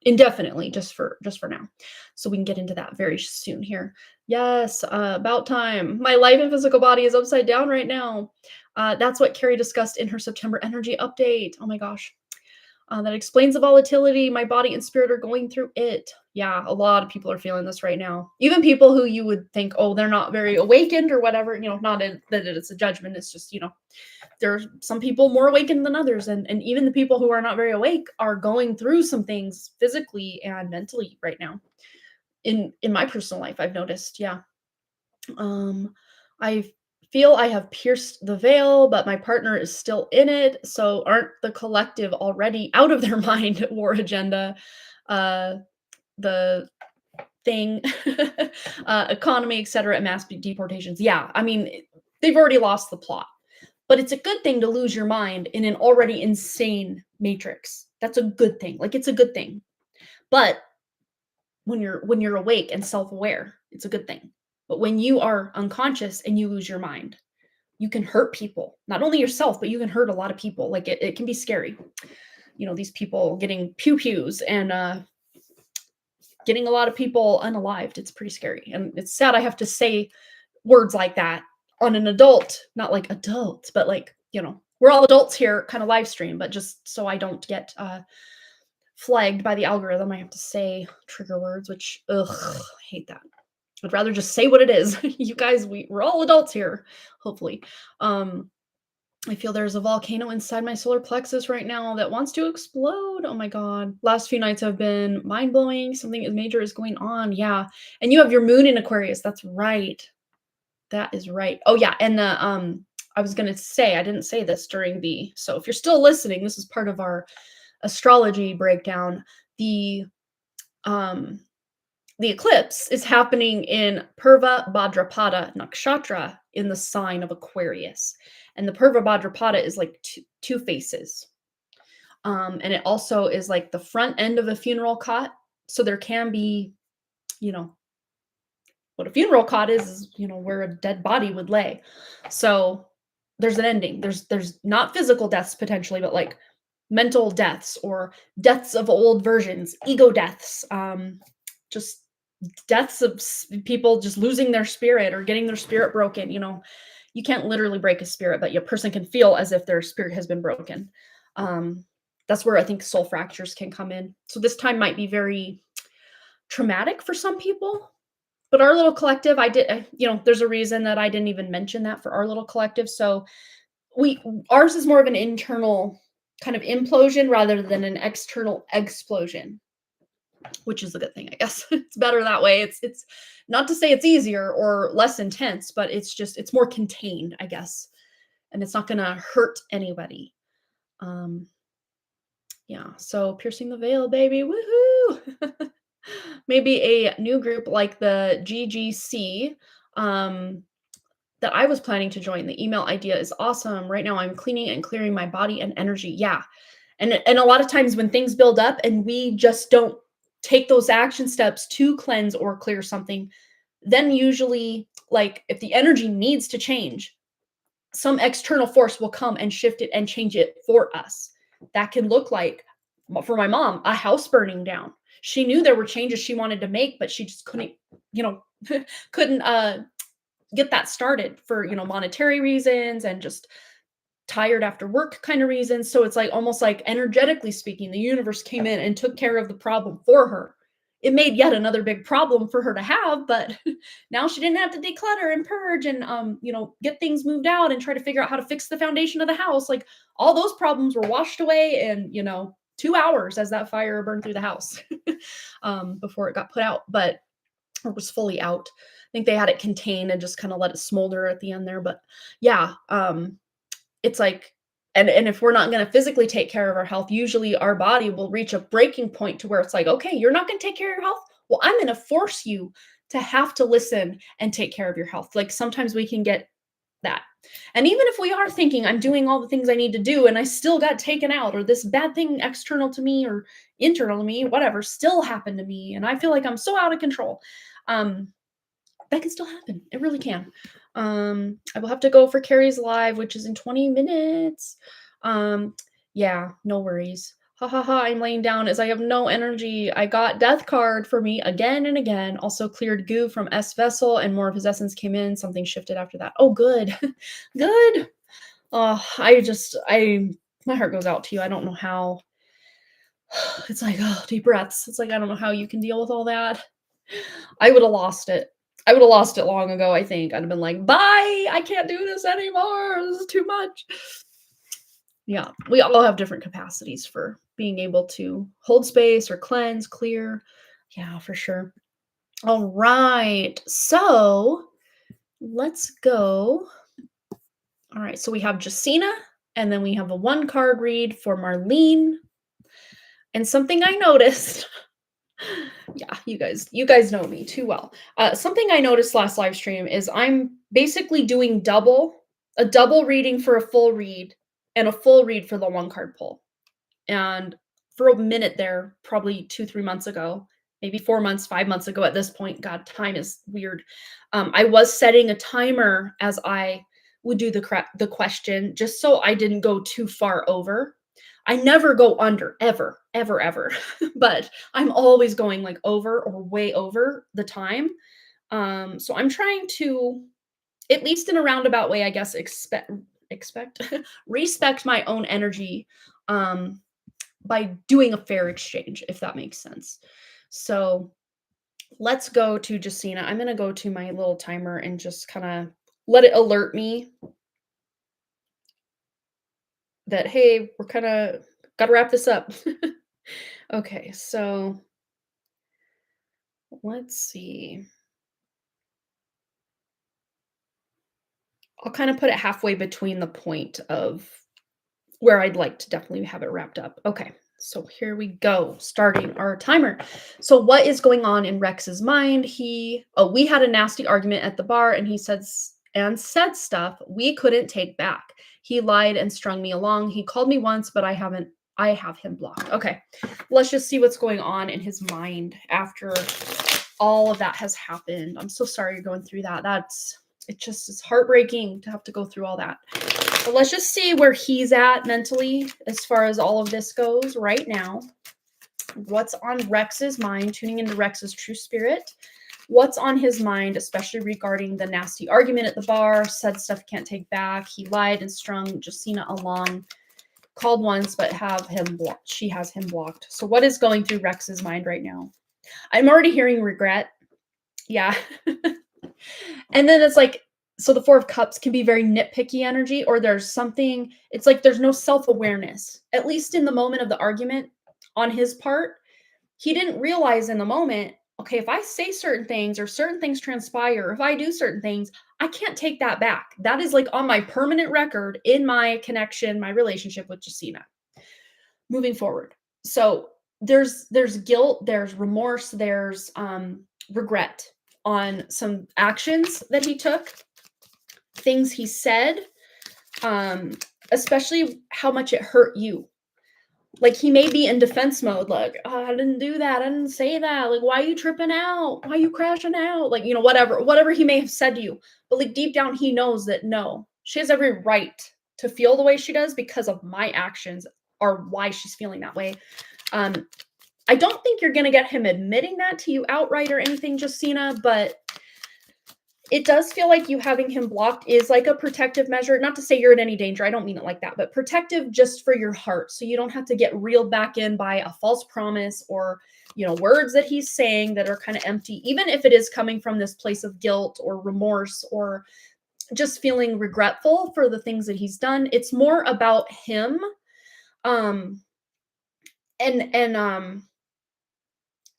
indefinitely, just for now. So we can get into that very soon here. Yes, about time. My life and physical body is upside down right now. That's what Carrie discussed in her September energy update. Oh my gosh. That explains the volatility. My body and spirit are going through it. Yeah, a lot of people are feeling this right now. Even people who you would think, oh, they're not very awakened or whatever, not that it's a judgment. It's just, there's some people more awakened than others. And even the people who are not very awake are going through some things physically and mentally right now. In my personal life, I've noticed. Yeah. I feel I have pierced the veil, but my partner is still in it. So aren't the collective already out of their mind war agenda? The thing, economy, etc., and mass deportations. Yeah, I mean, they've already lost the plot. But it's a good thing to lose your mind in an already insane matrix. That's a good thing. Like, it's a good thing. But when you're awake and self-aware, it's a good thing. But when you are unconscious and you lose your mind, you can hurt people. Not only yourself, but you can hurt a lot of people. Like, it can be scary. These people getting pew-pews and getting a lot of people unalived. It's pretty scary. And it's sad I have to say words like that on an adult, not like adult, but like, we're all adults here, kind of live stream, but just so I don't get flagged by the algorithm, I have to say trigger words, which, I hate that. I'd rather just say what it is. You guys, we're all adults here, hopefully. I feel there's a volcano inside my solar plexus right now that wants to explode. Oh my God. Last few nights have been mind-blowing. Something major is going on. Yeah. And you have your moon in Aquarius. That's right. That is right. Oh yeah. And I was going to say, I didn't say this during so if you're still listening, this is part of our astrology breakdown. The eclipse is happening in Purva Bhadrapada Nakshatra in the sign of Aquarius. And the Purva Bhadrapada is like two faces. And it also is like the front end of a funeral cot So there can be, you know, what a funeral cot is, where a dead body would lay. So there's an ending. There's not physical deaths potentially, but like mental deaths or deaths of old versions, ego deaths, just deaths of people just losing their spirit or getting their spirit broken. You can't literally break a spirit, but a person can feel as if their spirit has been broken. Um, that's where I think soul fractures can come in. So this time might be very traumatic for some people, but our little collective, I did, there's a reason that I didn't even mention that for our little collective. So we ours is more of an internal kind of implosion rather than an external explosion, which is a good thing, I guess. It's better that way. It's not to say it's easier or less intense, but it's more contained, I guess. And it's not gonna hurt anybody. Um, yeah, so piercing the veil, baby. Woohoo! Maybe a new group like the GGC. That I was planning to join. The email idea is awesome. Right now I'm cleaning and clearing my body and energy. Yeah. And a lot of times when things build up and we just don't take those action steps to cleanse or clear something, then usually, like, if the energy needs to change, some external force will come and shift it and change it for us. That can look like, for my mom, a house burning down. She knew there were changes she wanted to make, but she just couldn't, you know, couldn't get that started for, monetary reasons and just tired after work kind of reasons. So it's like almost like energetically speaking, the universe came in and took care of the problem for her. It made yet another big problem for her to have, but now she didn't have to declutter and purge and get things moved out and try to figure out how to fix the foundation of the house. Like, all those problems were washed away in 2 hours as that fire burned through the house before it got put out, but or was fully out. I think they had it contained and just kind of let it smolder at the end there. But yeah, it's like, and if we're not going to physically take care of our health, usually our body will reach a breaking point to where it's like, okay, you're not going to take care of your health. Well, I'm going to force you to have to listen and take care of your health. Like, sometimes we can get that. And even if we are thinking, I'm doing all the things I need to do and I still got taken out, or this bad thing external to me or internal to me, whatever, still happened to me, and I feel like I'm so out of control. Um, that can still happen. It really can. I will have to go for Carrie's live, which is in 20 minutes. Yeah, no worries. Ha ha ha, I'm laying down as I have no energy. I got death card for me again and again. Also cleared goo from S vessel and more of his essence came in. Something shifted after that. Oh, good. Good. Oh, my heart goes out to you. I don't know how. It's like, oh, deep breaths. It's like, I don't know how you can deal with all that. I would have lost it. I would have lost it long ago, I think. I'd have been like, bye, I can't do this anymore. This is too much. Yeah, we all have different capacities for being able to hold space or cleanse, clear. Yeah, for sure. All right. So let's go. All right. So we have Jacina, and then we have a 1 card read for Marlene. And something I noticed. Yeah, you guys know me too well. Something I noticed last live stream is I'm basically doing a double reading for a full read and a full read for the 1 card pull. And for a minute there, probably 2-3 months ago, maybe 4 months, 5 months ago at this point, God, time is weird. I was setting a timer as I would do the question, just so I didn't go too far over. I never go under, ever, ever, ever. But I'm always going like over or way over the time. So I'm trying to, at least in a roundabout way, I guess, respect my own energy by doing a fair exchange, if that makes sense. So let's go to Jacina. I'm going to go to my little timer and just kind of let it alert me that, hey, we're kind of got to wrap this up. Okay, so let's see. I'll kind of put it halfway between the point of where I'd like to definitely have it wrapped up. Okay, so here we go, starting our timer. So what is going on in Rex's mind? We had a nasty argument at the bar and he said stuff we couldn't take back. He lied and strung me along. He called me once, but I haven't I have him blocked. Okay, let's just see what's going on in his mind after all of that has happened. I'm so sorry you're going through that. It's heartbreaking to have to go through all that. But let's just see where he's at mentally as far as all of this goes right now. What's on Rex's mind, tuning into Rex's true spirit. What's on his mind, especially regarding the nasty argument at the bar, said stuff he can't take back. He lied and strung Justina along, called once, but she has him blocked. So what is going through Rex's mind right now? I'm already hearing regret. Yeah. And then it's like, so the Four of Cups can be very nitpicky energy, or there's something, it's like there's no self-awareness, at least in the moment of the argument on his part. He didn't realize in the moment, okay, if I say certain things or certain things transpire, if I do certain things, I can't take that back. That is like on my permanent record in my connection, my relationship with Justina moving forward. So there's guilt, there's remorse, there's regret on some actions that he took, things he said, especially how much it hurt you. Like, he may be in defense mode, like, oh, I didn't do that, I didn't say that, like, why are you tripping out, why are you crashing out, like, whatever he may have said to you. But like deep down he knows that no, she has every right to feel the way she does because of my actions are why she's feeling that way. I don't think you're gonna get him admitting that to you outright or anything, Justina, but it does feel like you having him blocked is like a protective measure. Not to say you're in any danger. I don't mean it like that, but protective just for your heart. So you don't have to get reeled back in by a false promise or, words that he's saying that are kind of empty, even if it is coming from this place of guilt or remorse or just feeling regretful for the things that he's done. It's more about him.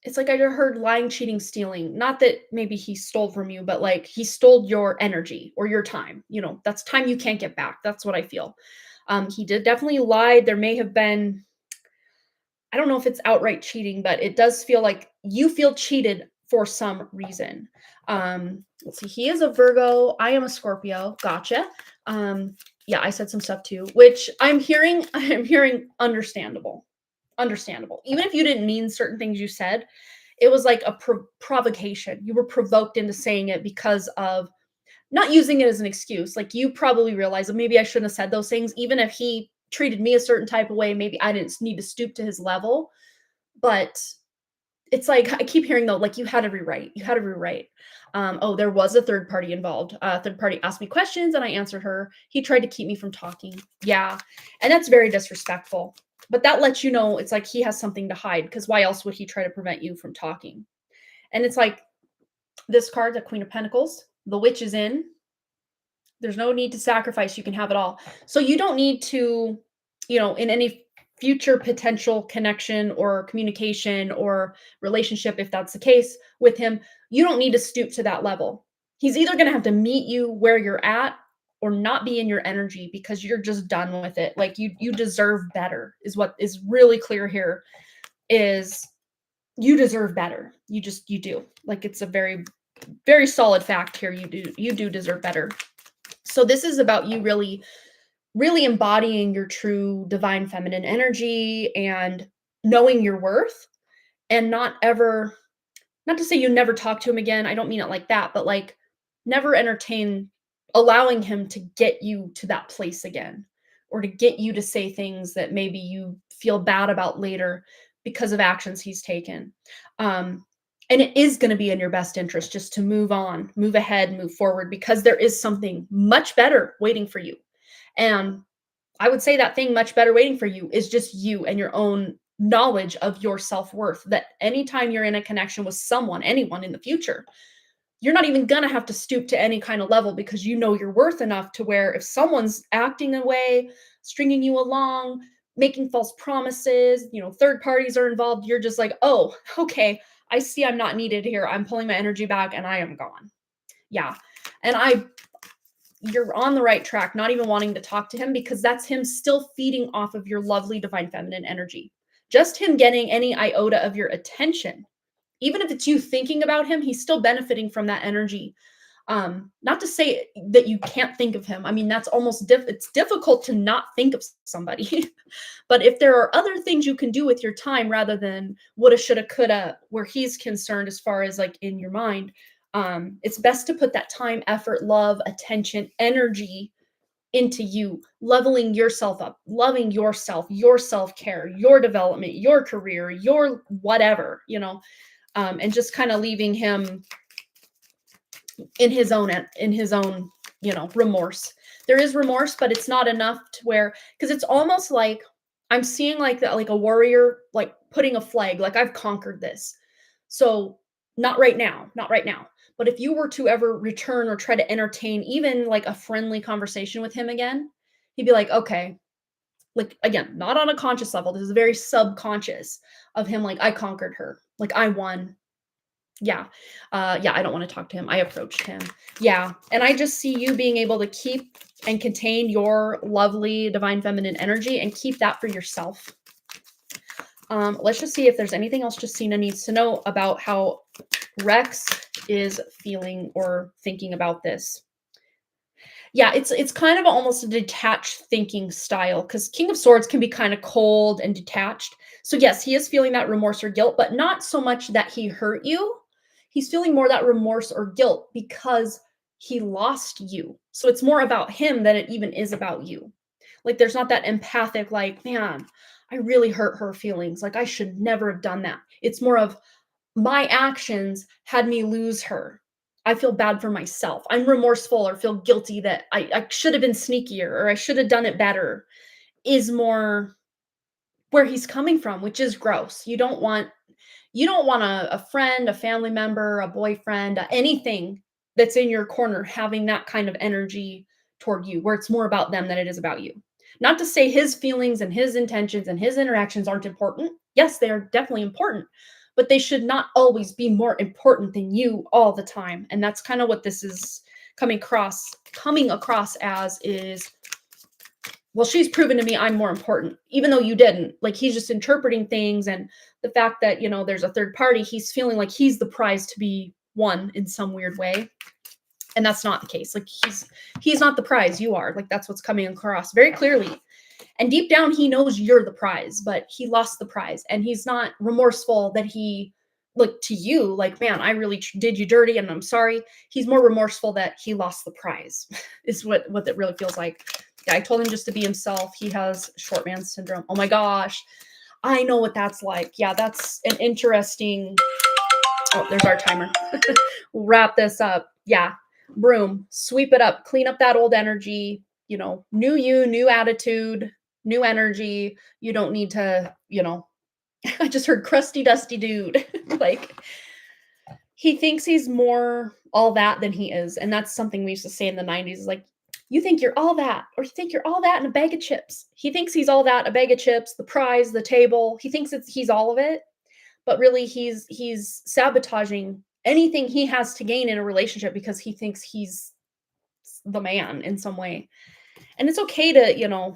It's like I heard lying, cheating, stealing. Not that maybe he stole from you, but like he stole your energy or your time. That's time you can't get back. That's what I feel. He did definitely lie. There may have been, I don't know if it's outright cheating, but it does feel like you feel cheated for some reason. Let's see. He is a Virgo. I am a Scorpio. Gotcha. Yeah, I said some stuff too, which I'm hearing understandable. Even if you didn't mean certain things you said, it was like a provocation. You were provoked into saying it because of not using it as an excuse. Like, you probably realize that maybe I shouldn't have said those things. Even if he treated me a certain type of way, maybe I didn't need to stoop to his level. But it's like, I keep hearing though, like, you had every right. Oh, there was a third party involved. Third party asked me questions and I answered her. He tried to keep me from talking. Yeah. And that's very disrespectful. But that lets you know it's like he has something to hide, because why else would he try to prevent you from talking? And it's like this card, the Queen of Pentacles, the Witch is in. There's no need to sacrifice. You can have it all. So you don't need to, in any future potential connection or communication or relationship, if that's the case with him, you don't need to stoop to that level. He's either going to have to meet you where you're at or not be in your energy, because you're just done with it. Like, you deserve better is what is really clear here. Is you deserve better. You do. Like, it's a very, very solid fact here. You do deserve better. So this is about you really, really embodying your true divine feminine energy and knowing your worth, and not to say you never talk to him again. I don't mean it like that, but like, never entertain allowing him to get you to that place again, or to get you to say things that maybe you feel bad about later because of actions he's taken. And it is going to be in your best interest just to move on, move ahead, move forward, because there is something much better waiting for you. And I would say that thing much better waiting for you is just you and your own knowledge of your self-worth, that anytime you're in a connection with anyone in the future, you're not even going to have to stoop to any kind of level, because you know your worth enough to where if someone's acting away, stringing you along, making false promises, third parties are involved, you're just like, oh, okay, I see I'm not needed here. I'm pulling my energy back and I am gone. Yeah. And you're on the right track, not even wanting to talk to him, because that's him still feeding off of your lovely divine feminine energy. Just him getting any iota of your attention, even if it's you thinking about him, he's still benefiting from that energy. Not to say that you can't think of him. I mean, that's almost it's difficult to not think of somebody. But if there are other things you can do with your time rather than woulda, shoulda, coulda, where he's concerned as far as like in your mind, it's best to put that time, effort, love, attention, energy into you, leveling yourself up, loving yourself, your self-care, your development, your career, your whatever, and just kind of leaving him in his own remorse. There is remorse, but it's not enough to where, because it's almost like I'm seeing like that, like a warrior like putting a flag, like I've conquered this. So not right now, not right now. But if you were to ever return or try to entertain even like a friendly conversation with him again, he'd be like, okay, like again, not on a conscious level. This is very subconscious of him, like I conquered her, like I won. Yeah. Yeah, I don't want to talk to him. I approached him. Yeah. And I just see you being able to keep and contain your lovely divine feminine energy and keep that for yourself. Let's just see if there's anything else Justina needs to know about how Rex is feeling or thinking about this. Yeah, it's kind of almost a detached thinking style, because King of Swords can be kind of cold and detached. So yes, he is feeling that remorse or guilt, but not so much that he hurt you. He's feeling more that remorse or guilt because he lost you. So it's more about him than it even is about you. Like there's not that empathic, like, man, I really hurt her feelings. Like I should never have done that. It's more of my actions had me lose her. I feel bad for myself. I'm remorseful or feel guilty that I should have been sneakier or I should have done it better, is more where he's coming from, which is gross. You don't want a friend, a family member, a boyfriend, anything that's in your corner having that kind of energy toward you, where it's more about them than it is about you. Not to say his feelings and his intentions and his interactions aren't important. Yes, they are definitely important, but they should not always be more important than you all the time. And that's kind of what this is coming across as is, well, she's proven to me I'm more important, even though you didn't. Like he's just interpreting things, and the fact that, there's a third party, he's feeling like he's the prize to be won in some weird way. And that's not the case. Like he's not the prize, you are. Like that's what's coming across very clearly. And deep down, he knows you're the prize, but he lost the prize. And he's not remorseful that he, like to you, like, man, I really did you dirty and I'm sorry. He's more remorseful that he lost the prize, is what it really feels like. Yeah, I told him just to be himself. He has short man syndrome. Oh my gosh. I know what that's like. Yeah, that's an interesting. Oh, there's our timer. We'll wrap this up. Yeah. Broom, sweep it up, clean up that old energy, new you, new attitude, new energy. You don't need to, I just heard crusty, dusty dude. Like, he thinks he's more all that than he is. And that's something we used to say in the 90s, like, you think you're all that, or you think you're all that in a bag of chips. He thinks he's all that, a bag of chips, the prize, the table. He thinks he's all of it, but really he's sabotaging anything he has to gain in a relationship because he thinks he's the man in some way. And it's okay to,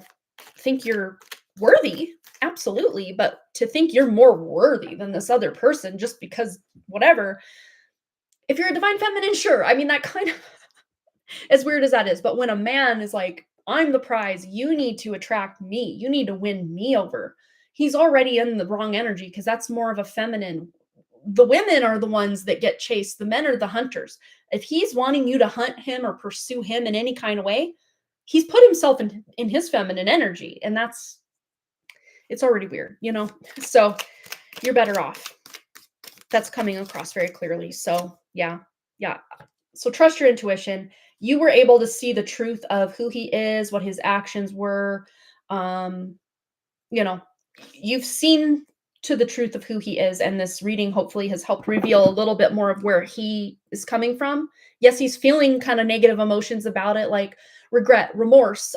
think you're worthy, absolutely, but to think you're more worthy than this other person just because whatever. If you're a divine feminine, sure. I mean, that kind of, as weird as that is, but when a man is like, I'm the prize, you need to attract me, you need to win me over, he's already in the wrong energy, because that's more of a feminine. The women are the ones that get chased, the men are the hunters. If he's wanting you to hunt him or pursue him in any kind of way, he's put himself in his feminine energy, and it's already weird, so you're better off. That's coming across very clearly. So yeah. So trust your intuition. You were able to see the truth of who he is, what his actions were. You know, you've seen to the truth of who he is, and this reading hopefully has helped reveal a little bit more of where he is coming from. Yes, he's feeling kind of negative emotions about it, like regret, remorse,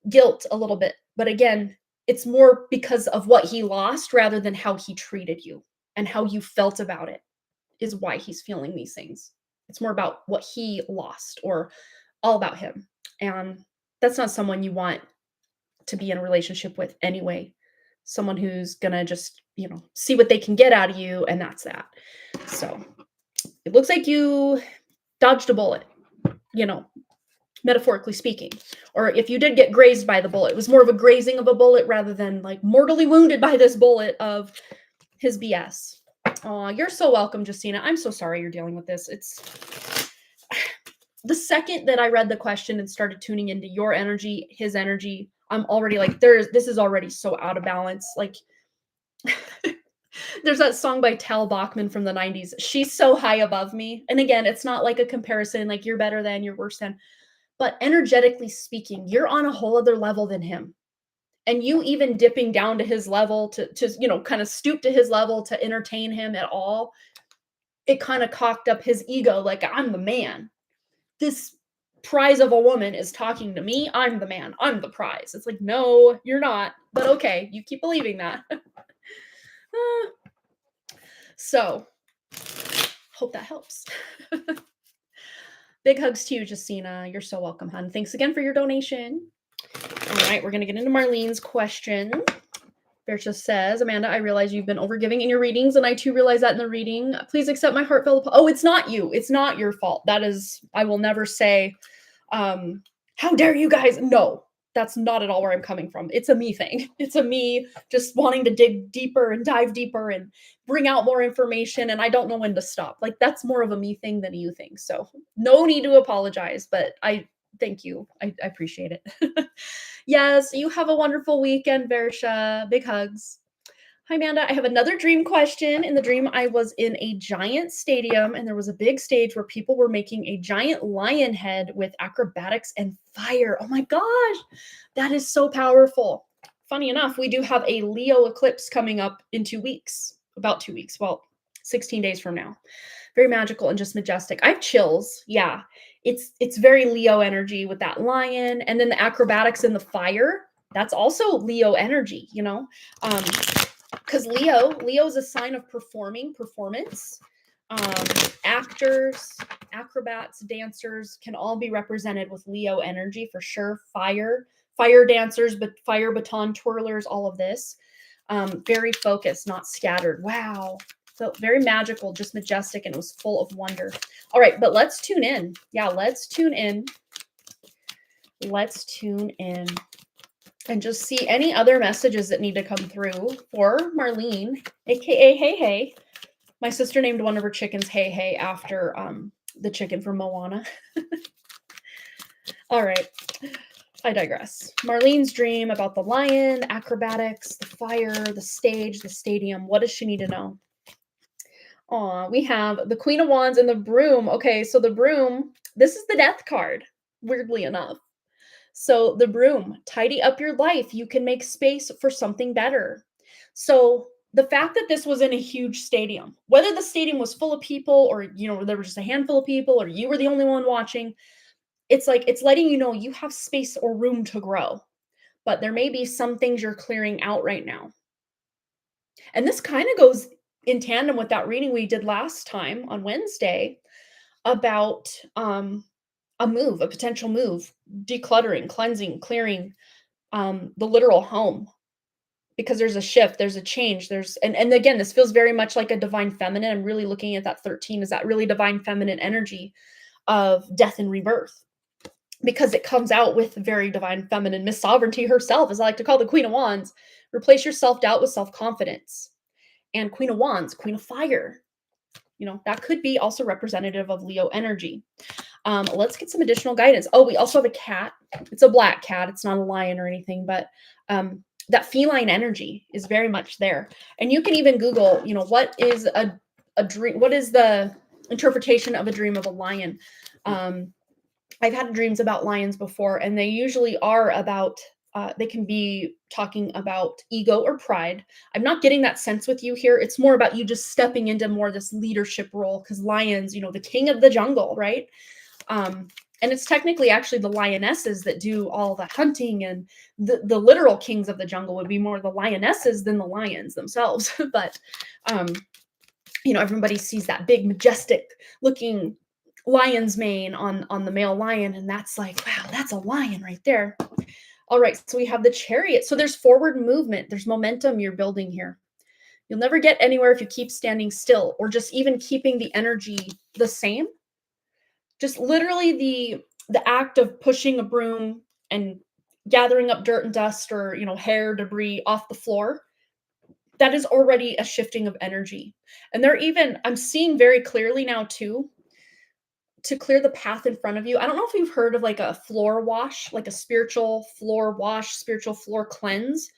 guilt a little bit. But again, it's more because of what he lost rather than how he treated you and how you felt about it is why he's feeling these things. It's more about what he lost, or all about him. And that's not someone you want to be in a relationship with anyway. Someone who's gonna just, see what they can get out of you, and that's that. So it looks like you dodged a bullet, you know, metaphorically speaking. Or if you did get grazed by the bullet, it was more of a grazing of a bullet rather than like mortally wounded by this bullet of his BS. Oh, you're so welcome, Justina. I'm so sorry you're dealing with this. It's the second that I read the question and started tuning into your energy, his energy, I'm already like, this is already so out of balance. Like, there's that song by Tal Bachman from the 90s. She's so high above me. And again, it's not like a comparison, like you're better than, you're worse than, but energetically speaking, you're on a whole other level than him. And you even dipping down to his level to kind of stoop to his level to entertain him at all, it kind of cocked up his ego. Like, I'm the man. This prize of a woman is talking to me. I'm the man. I'm the prize. It's like, no, you're not. But okay, you keep believing that. So, hope that helps. Big hugs to you, Justina. You're so welcome, hon. Thanks again for your donation. All right, we're going to get into Marlene's question. Bercha says, Amanda, I realize you've been overgiving in your readings, and I too realize that in the reading. Please accept my heartfelt apology. Oh, it's not you. It's not your fault. That is, I will never say, how dare you guys? No, that's not at all where I'm coming from. It's a me thing. It's a me just wanting to dig deeper and dive deeper and bring out more information, and I don't know when to stop. Like, that's more of a me thing than a you thing. So no need to apologize, but I thank you. I appreciate it. Yes, you have a wonderful weekend, Versha. Big hugs. Hi, Amanda. I have another dream question. In the dream, I was in a giant stadium, and there was a big stage where people were making a giant lion head with acrobatics and fire. Oh my gosh, that is so powerful. Funny enough, we do have a Leo eclipse coming up in 2 weeks, about 2 weeks. Well, 16 days from now. Very magical and just majestic. I have chills. Yeah, it's very Leo energy with that lion, and then the acrobatics and the fire. That's also Leo energy, because Leo's a sign of performance. Actors, acrobats, dancers can all be represented with Leo energy for sure. Fire dancers, but fire baton twirlers, all of this. Very focused, not scattered. Wow. So very magical, just majestic, and it was full of wonder. All right, but let's tune in. Yeah, let's tune in. Let's tune in and just see any other messages that need to come through for Marlene, aka Hey Hey. My sister named one of her chickens Hey Hey after the chicken from Moana. All right, I digress. Marlene's dream about the lion, the acrobatics, the fire, the stage, the stadium. What does she need to know? Aw, we have the Queen of Wands and the broom. Okay, so the broom, this is the death card, weirdly enough. So the broom, tidy up your life. You can make space for something better. So the fact that this was in a huge stadium, whether the stadium was full of people or, there was just a handful of people or you were the only one watching, it's like, it's letting you know you have space or room to grow. But there may be some things you're clearing out right now. And this kind of goes in tandem with that reading we did last time on Wednesday about a potential move, decluttering, cleansing, clearing the literal home, because there's a shift, there's a change, and again, this feels very much like a divine feminine. I'm really looking at that 13 is that really divine feminine energy of death and rebirth, because it comes out with very divine feminine Miss Sovereignty herself, as I like to call the Queen of Wands. Replace your self-doubt with self-confidence. And Queen of Wands, Queen of Fire, that could be also representative of Leo energy. Let's get some additional guidance. Oh, we also have a cat. It's a black cat. It's not a lion or anything, but that feline energy is very much there. And you can even Google, what is a dream? What is the interpretation of a dream of a lion? I've had dreams about lions before, and they usually are about, they can be talking about ego or pride. I'm not getting that sense with you here. It's more about you just stepping into more of this leadership role, because lions, the king of the jungle, right? And it's technically actually the lionesses that do all the hunting, and the literal kings of the jungle would be more the lionesses than the lions themselves. But, everybody sees that big, majestic looking lion's mane on the male lion, and that's like, wow, that's a lion right there. All right, so we have the Chariot. So there's forward movement. There's momentum you're building here. You'll never get anywhere if you keep standing still or just even keeping the energy the same. Just literally the act of pushing a broom and gathering up dirt and dust or, hair debris off the floor, that is already a shifting of energy. And I'm seeing very clearly now too, to clear the path in front of you. I don't know if you've heard of like a floor wash, like a spiritual floor wash, spiritual floor cleanse.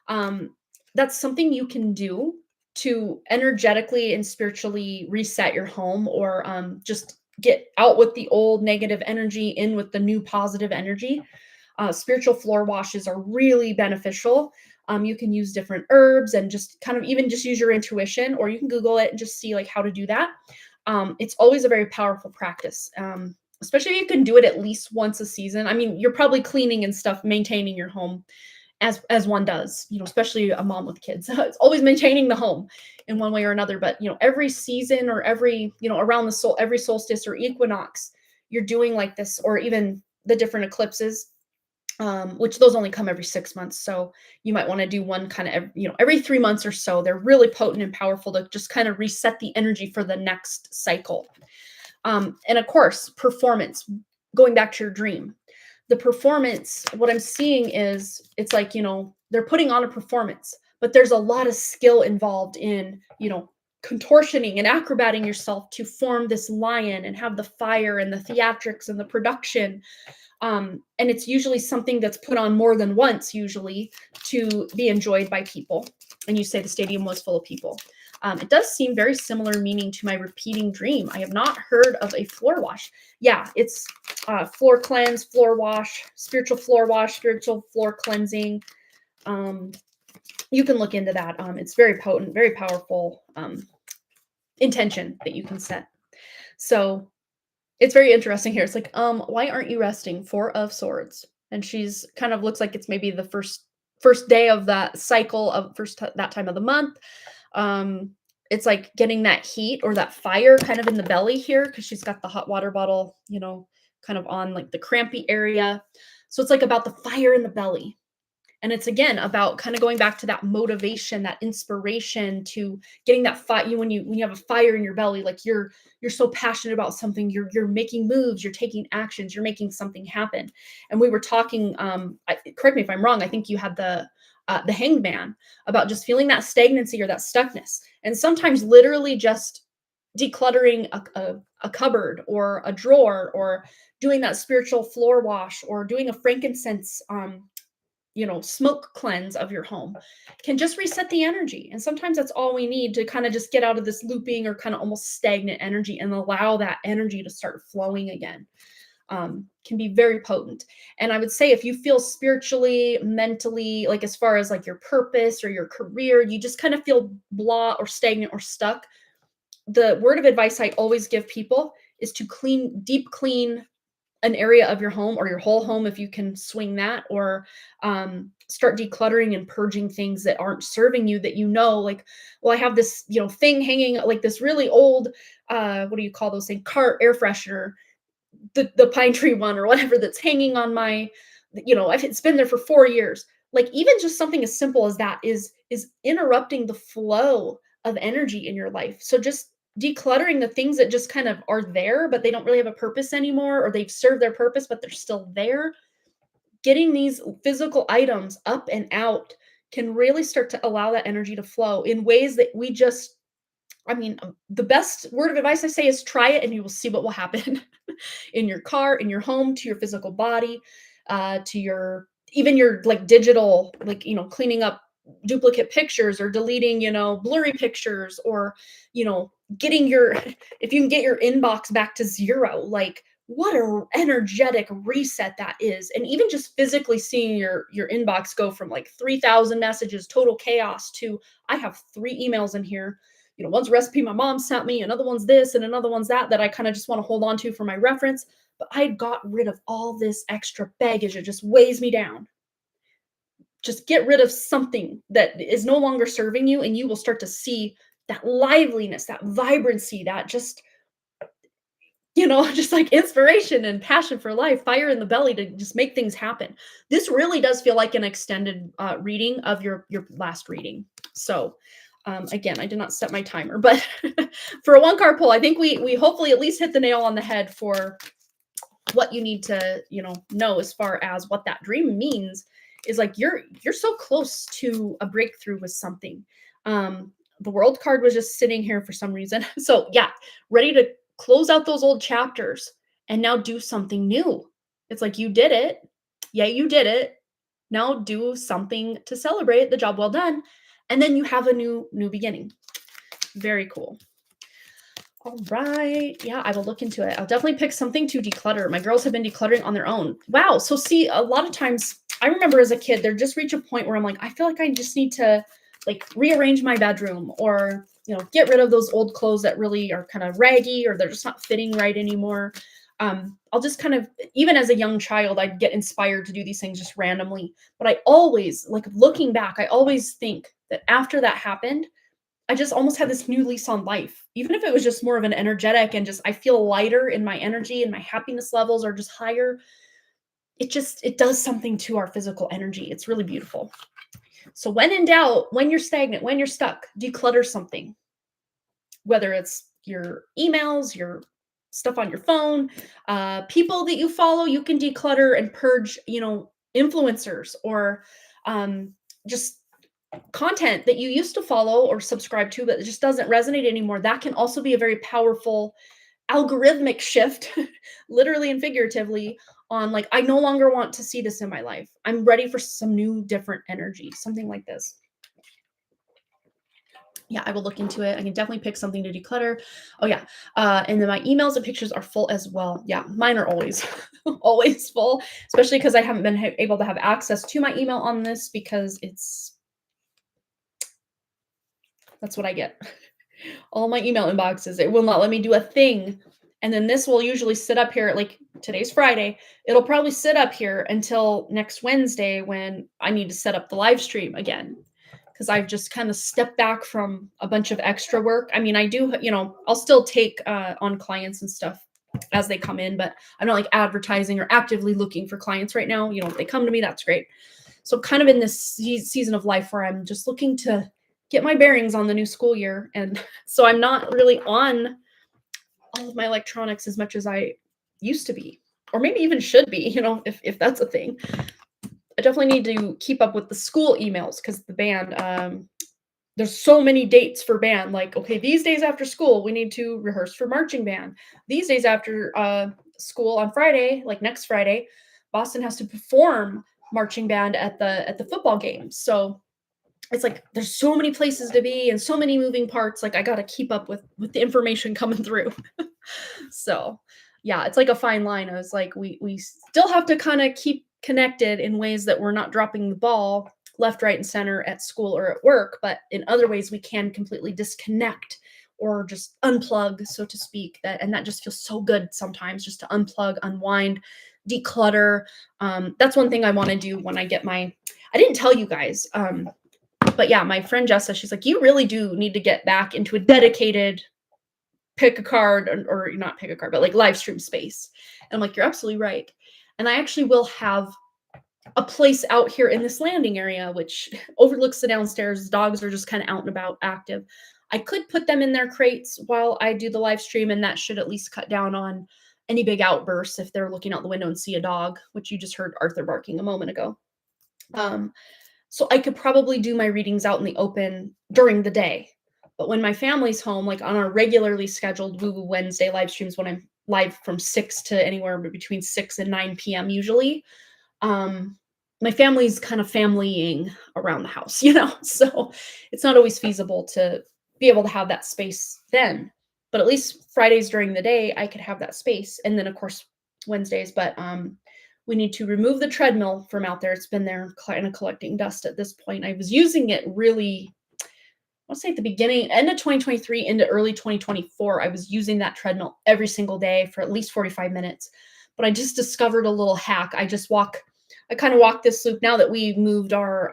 Um, that's something you can do to energetically and spiritually reset your home, or just get out with the old negative energy, in with the new positive energy. Spiritual floor washes are really beneficial. You can use different herbs and just kind of even just use your intuition, or you can Google it and just see like how to do that. It's always a very powerful practice, especially if you can do it at least once a season. I mean, you're probably cleaning and stuff, maintaining your home as one does, especially a mom with kids. It's always maintaining the home in one way or another. But every season, or every around every solstice or equinox, you're doing like this, or even the different eclipses, which those only come every 6 months. So you might want to do one kind of every 3 months or so. They're really potent and powerful to just kind of reset the energy for the next cycle. And of course, performance. Going back to your dream, the performance, what I'm seeing is it's like, they're putting on a performance, but there's a lot of skill involved in, contortioning and acrobating yourself to form this lion and have the fire and the theatrics and the production. And it's usually something that's put on more than once, usually, to be enjoyed by people. And you say the stadium was full of people. It does seem very similar meaning to my repeating dream. I have not heard of a floor wash. Yeah, it's floor cleanse, floor wash, spiritual floor cleansing. You can look into that. It's very potent, very powerful intention that you can set. So it's very interesting here. It's like, why aren't you resting? Four of Swords. And she's kind of looks like it's maybe the first day of that cycle of that time of the month. It's like getting that heat or that fire kind of in the belly here, because she's got the hot water bottle, kind of on like the crampy area. So it's like about the fire in the belly. And it's again about kind of going back to that motivation, that inspiration, to getting that fire. When you have a fire in your belly, like you're so passionate about something, you're making moves, you're taking actions, you're making something happen. And we were talking, correct me if I'm wrong, I think you had the Hanged Man, about just feeling that stagnancy or that stuckness. And sometimes literally just decluttering a cupboard or a drawer, or doing that spiritual floor wash, or doing a frankincense smoke cleanse of your home, can just reset the energy. And sometimes that's all we need to kind of just get out of this looping or kind of almost stagnant energy, and allow that energy to start flowing again. Can be very potent. And I would say, if you feel spiritually, mentally, like as far as like your purpose or your career, you just kind of feel blah or stagnant or stuck, the word of advice I always give people is to deep clean an area of your home, or your whole home if you can swing that, or start decluttering and purging things that aren't serving you, that like, well, I have this thing hanging, like this really old what do you call those things, cart air freshener, the pine tree one or whatever, that's hanging on my it's been there for 4 years. Like, even just something as simple as that is interrupting the flow of energy in your life. So just decluttering the things that just kind of are there, but they don't really have a purpose anymore, or they've served their purpose, but they're still there. Getting these physical items up and out can really start to allow that energy to flow in ways that the best word of advice I say is try it, and you will see what will happen in your car, in your home, to your physical body, to even your like digital, like, cleaning up duplicate pictures, or deleting, blurry pictures, or, getting if you can get your inbox back to zero, like, what a energetic reset that is. And even just physically seeing your inbox go from like 3,000 messages, total chaos, to I have 3 emails in here. One's a recipe my mom sent me, another one's this, and another one's that I kind of just want to hold on to for my reference. But I got rid of all this extra baggage. It just weighs me down. Just get rid of something that is no longer serving you, and you will start to see that liveliness, that vibrancy, that just, just like inspiration and passion for life, fire in the belly to just make things happen. This really does feel like an extended reading of your last reading. So Again, I did not set my timer, but for a 1 card pull, I think we hopefully at least hit the nail on the head for what you need to, know as far as what that dream means is like you're so close to a breakthrough with something. The world card was just sitting here for some reason. So yeah, ready to close out those old chapters and now do something new. It's like you did it. Yeah, you did it. Now do something to celebrate the job well done. And then you have a new beginning. Very cool. All right. Yeah, I will look into it. I'll definitely pick something to declutter. My girls have been decluttering on their own. Wow. So see, a lot of times I remember as a kid, there just reach a point where I'm like, I feel like I just need to like rearrange my bedroom or, get rid of those old clothes that really are kind of raggy or they're just not fitting right anymore. I'll just kind of, even as a young child, I'd get inspired to do these things just randomly. But I always, like looking back, I always think that after that happened, I just almost had this new lease on life. Even if it was just more of an energetic and just I feel lighter in my energy and my happiness levels are just higher. It does something to our physical energy. It's really beautiful. So when in doubt, when you're stagnant, when you're stuck, declutter something. Whether it's your emails, your stuff on your phone, people that you follow, you can declutter and purge, influencers or just content that you used to follow or subscribe to, but it just doesn't resonate anymore. That can also be a very powerful algorithmic shift, literally and figuratively, on like, I no longer want to see this in my life. I'm ready for some new, different energy, something like this. Yeah, I will look into it. I can definitely pick something to declutter. Oh yeah. And then my emails and pictures are full as well. Yeah, mine are always, always full, especially because I haven't been able to have access to my email on this because that's what I get. All my email inboxes. It will not let me do a thing. And then this will usually sit up here, like today's Friday. It'll probably sit up here until next Wednesday when I need to set up the live stream again. Because I've just kind of stepped back from a bunch of extra work. I mean, I do, I'll still take on clients and stuff as they come in, but I'm not like advertising or actively looking for clients right now. If they come to me, that's great. So kind of in this season of life where I'm just looking to get my bearings on the new school year. And so I'm not really on all of my electronics as much as I used to be, or maybe even should be, if that's a thing. I definitely need to keep up with the school emails because the band, there's so many dates for band. Like, okay, these days after school, we need to rehearse for marching band. These days after school on Friday, like next Friday, Boston has to perform marching band at the football game. So it's like there's so many places to be and so many moving parts. Like I got to keep up with the information coming through. So yeah, it's like a fine line. I was like, we still have to kind of keep connected in ways that we're not dropping the ball left, right, and center at school or at work, but in other ways we can completely disconnect or just unplug, so to speak. That just feels so good sometimes, just to unplug, unwind, declutter. That's one thing I want to do when I get I didn't tell you guys, but yeah, my friend Jessa, she's like, you really do need to get back into a dedicated pick a card or not pick a card, but like live stream space. And I'm like, you're absolutely right. And I actually will have a place out here in this landing area, which overlooks the downstairs. Dogs are just kind of out and about active. I could put them in their crates while I do the live stream, and that should at least cut down on any big outbursts if they're looking out the window and see a dog, which you just heard Arthur barking a moment ago. So I could probably do my readings out in the open during the day. But when my family's home, like on our regularly scheduled Woo Woo Wednesday live streams, when I'm live from 6 to anywhere between 6 and 9 p.m. usually, my family's kind of familying around the house, so it's not always feasible to be able to have that space then. But at least Fridays during the day, I could have that space. And then, of course, Wednesdays. But we need to remove the treadmill from out there. It's been there kind of collecting dust at this point. I was using it really, I want to say at the beginning, end of 2023 into early 2024, I was using that treadmill every single day for at least 45 minutes. But I just discovered a little hack. I kind of walk this loop now that we moved our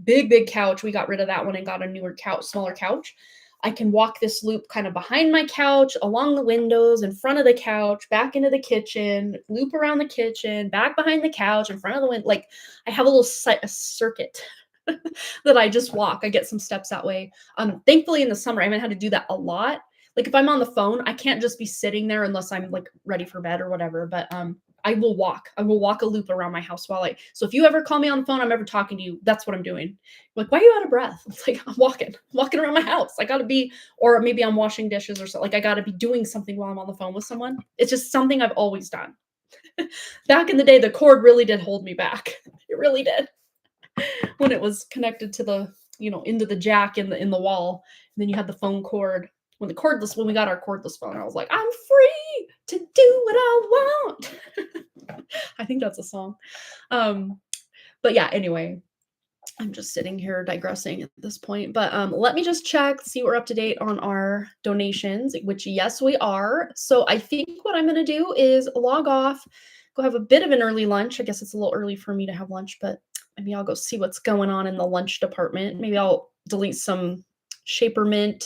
big couch. We got rid of that one and got a newer couch, smaller couch. I can walk this loop kind of behind my couch, along the windows, in front of the couch, back into the kitchen, loop around the kitchen, back behind the couch, in front of the window. Like I have a little circuit that I just walk. I get some steps that way. Thankfully in the summer, I haven't had to do that a lot. Like if I'm on the phone, I can't just be sitting there unless I'm like ready for bed or whatever. But I will walk. I will walk a loop around my house so if you ever call me on the phone, I'm ever talking to you, that's what I'm doing. Like, why are you out of breath? It's like, I'm walking around my house. I gotta be, or maybe I'm washing dishes or something. Like I gotta be doing something while I'm on the phone with someone. It's just something I've always done. Back in the day, the cord really did hold me back. It really did. When it was connected to the, into the jack in the wall. And then you had the phone cord. When we got our cordless phone, I was like, I'm free to do what I want. I think that's a song. But yeah, anyway, I'm just sitting here digressing at this point. But let me just check, see we're up to date on our donations, which yes, we are. So I think what I'm going to do is log off, go have a bit of an early lunch. I guess it's a little early for me to have lunch, but maybe I'll go see what's going on in the lunch department. Maybe I'll delete some Shapermint,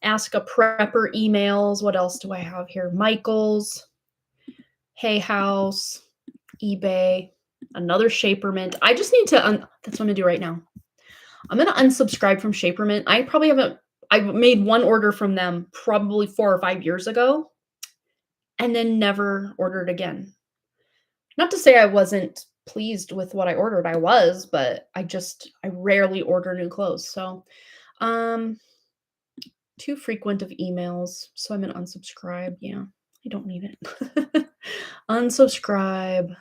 Ask a Prepper emails. What else do I have here? Michael's, Hay House, eBay, another Shapermint. I just need to, that's what I'm going to do right now. I'm going to unsubscribe from Shapermint. I've made one order from them probably 4 or 5 years ago and then never ordered again. Not to say I wasn't pleased with what I ordered. I was, but I rarely order new clothes. So, too frequent of emails. So I'm going to unsubscribe. Yeah, I don't need it. Unsubscribe.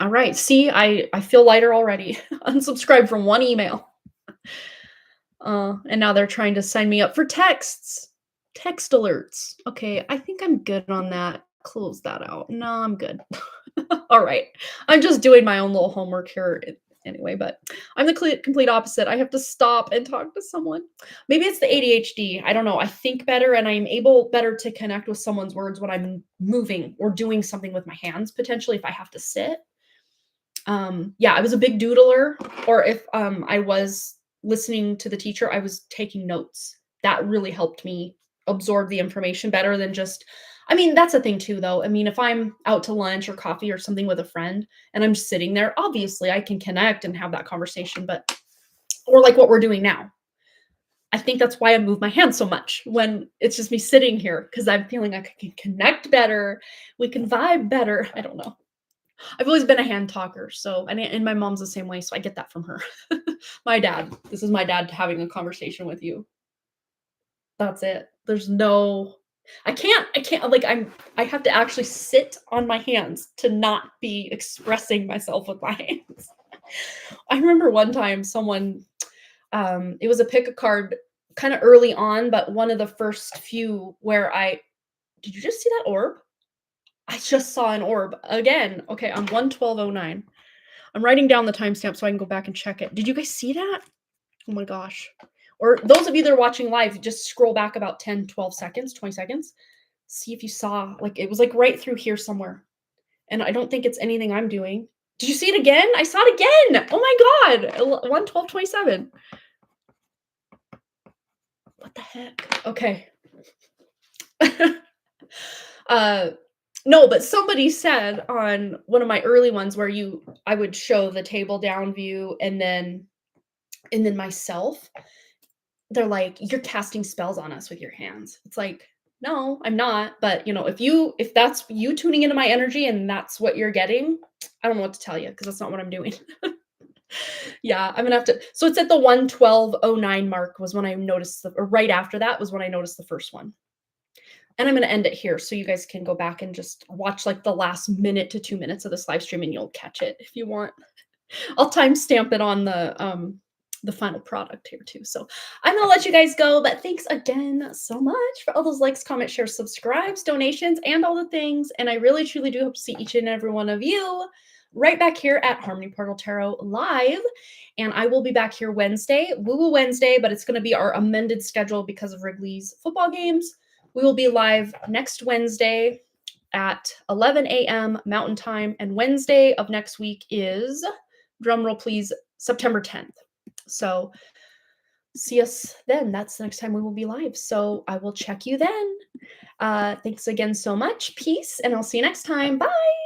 All right. See, I feel lighter already. Unsubscribe from one email. And now they're trying to sign me up for text alerts. Okay, I think I'm good on that. Close that out. No, I'm good. All right. I'm just doing my own little homework here anyway, but I'm the complete opposite. I have to stop and talk to someone. Maybe it's the ADHD. I don't know. I think better and I'm able better to connect with someone's words when I'm moving or doing something with my hands, potentially if I have to sit. Yeah, I was a big doodler, or if I was listening to the teacher, I was taking notes. That really helped me absorb the information better than that's a thing too, though. If I'm out to lunch or coffee or something with a friend and I'm just sitting there, obviously I can connect and have that conversation, or like what we're doing now. I think that's why I move my hands so much when it's just me sitting here, because I'm feeling like I can connect better. We can vibe better. I don't know. I've always been a hand talker, and my mom's the same way, so I get that from her. My dad. This is my dad having a conversation with you. That's it. There's no, I can't, I have to actually sit on my hands to not be expressing myself with my hands. I remember one time someone, it was a pick a card kind of early on, but one of the first few where did you just see that orb? I just saw an orb again. Okay, on 1/12/09. I'm writing down the timestamp so I can go back and check it. Did you guys see that? Oh my gosh. Or those of you that are watching live, just scroll back about 10, 12 seconds, 20 seconds. See if you saw, it was right through here somewhere. And I don't think it's anything I'm doing. Did you see it again? I saw it again. Oh my God. 1/12/27. What the heck? Okay. No, but somebody said on one of my early ones where I would show the table down view and then myself. They're like, you're casting spells on us with your hands. It's like, no, I'm not. But if that's you tuning into my energy and that's what you're getting, I don't know what to tell you because that's not what I'm doing. Yeah, I'm gonna have to. So it's at the 1/12/09 mark was when I noticed or right after that was when I noticed the first one. And I'm going to end it here so you guys can go back and just watch the last minute to 2 minutes of this live stream and you'll catch it if you want. I'll timestamp it on the final product here too. So I'm going to let you guys go, but thanks again so much for all those likes, comments, shares, subscribes, donations, and all the things. And I really, truly do hope to see each and every one of you right back here at Harmony Portal Tarot Live. And I will be back here Wednesday, Woo Woo Wednesday, but it's going to be our amended schedule because of Wrigley's football games. We will be live next Wednesday at 11 a.m. Mountain Time. And Wednesday of next week is, drumroll please, September 10th. So see us then. That's the next time we will be live. So I will check you then. Thanks again so much. Peace. And I'll see you next time. Bye.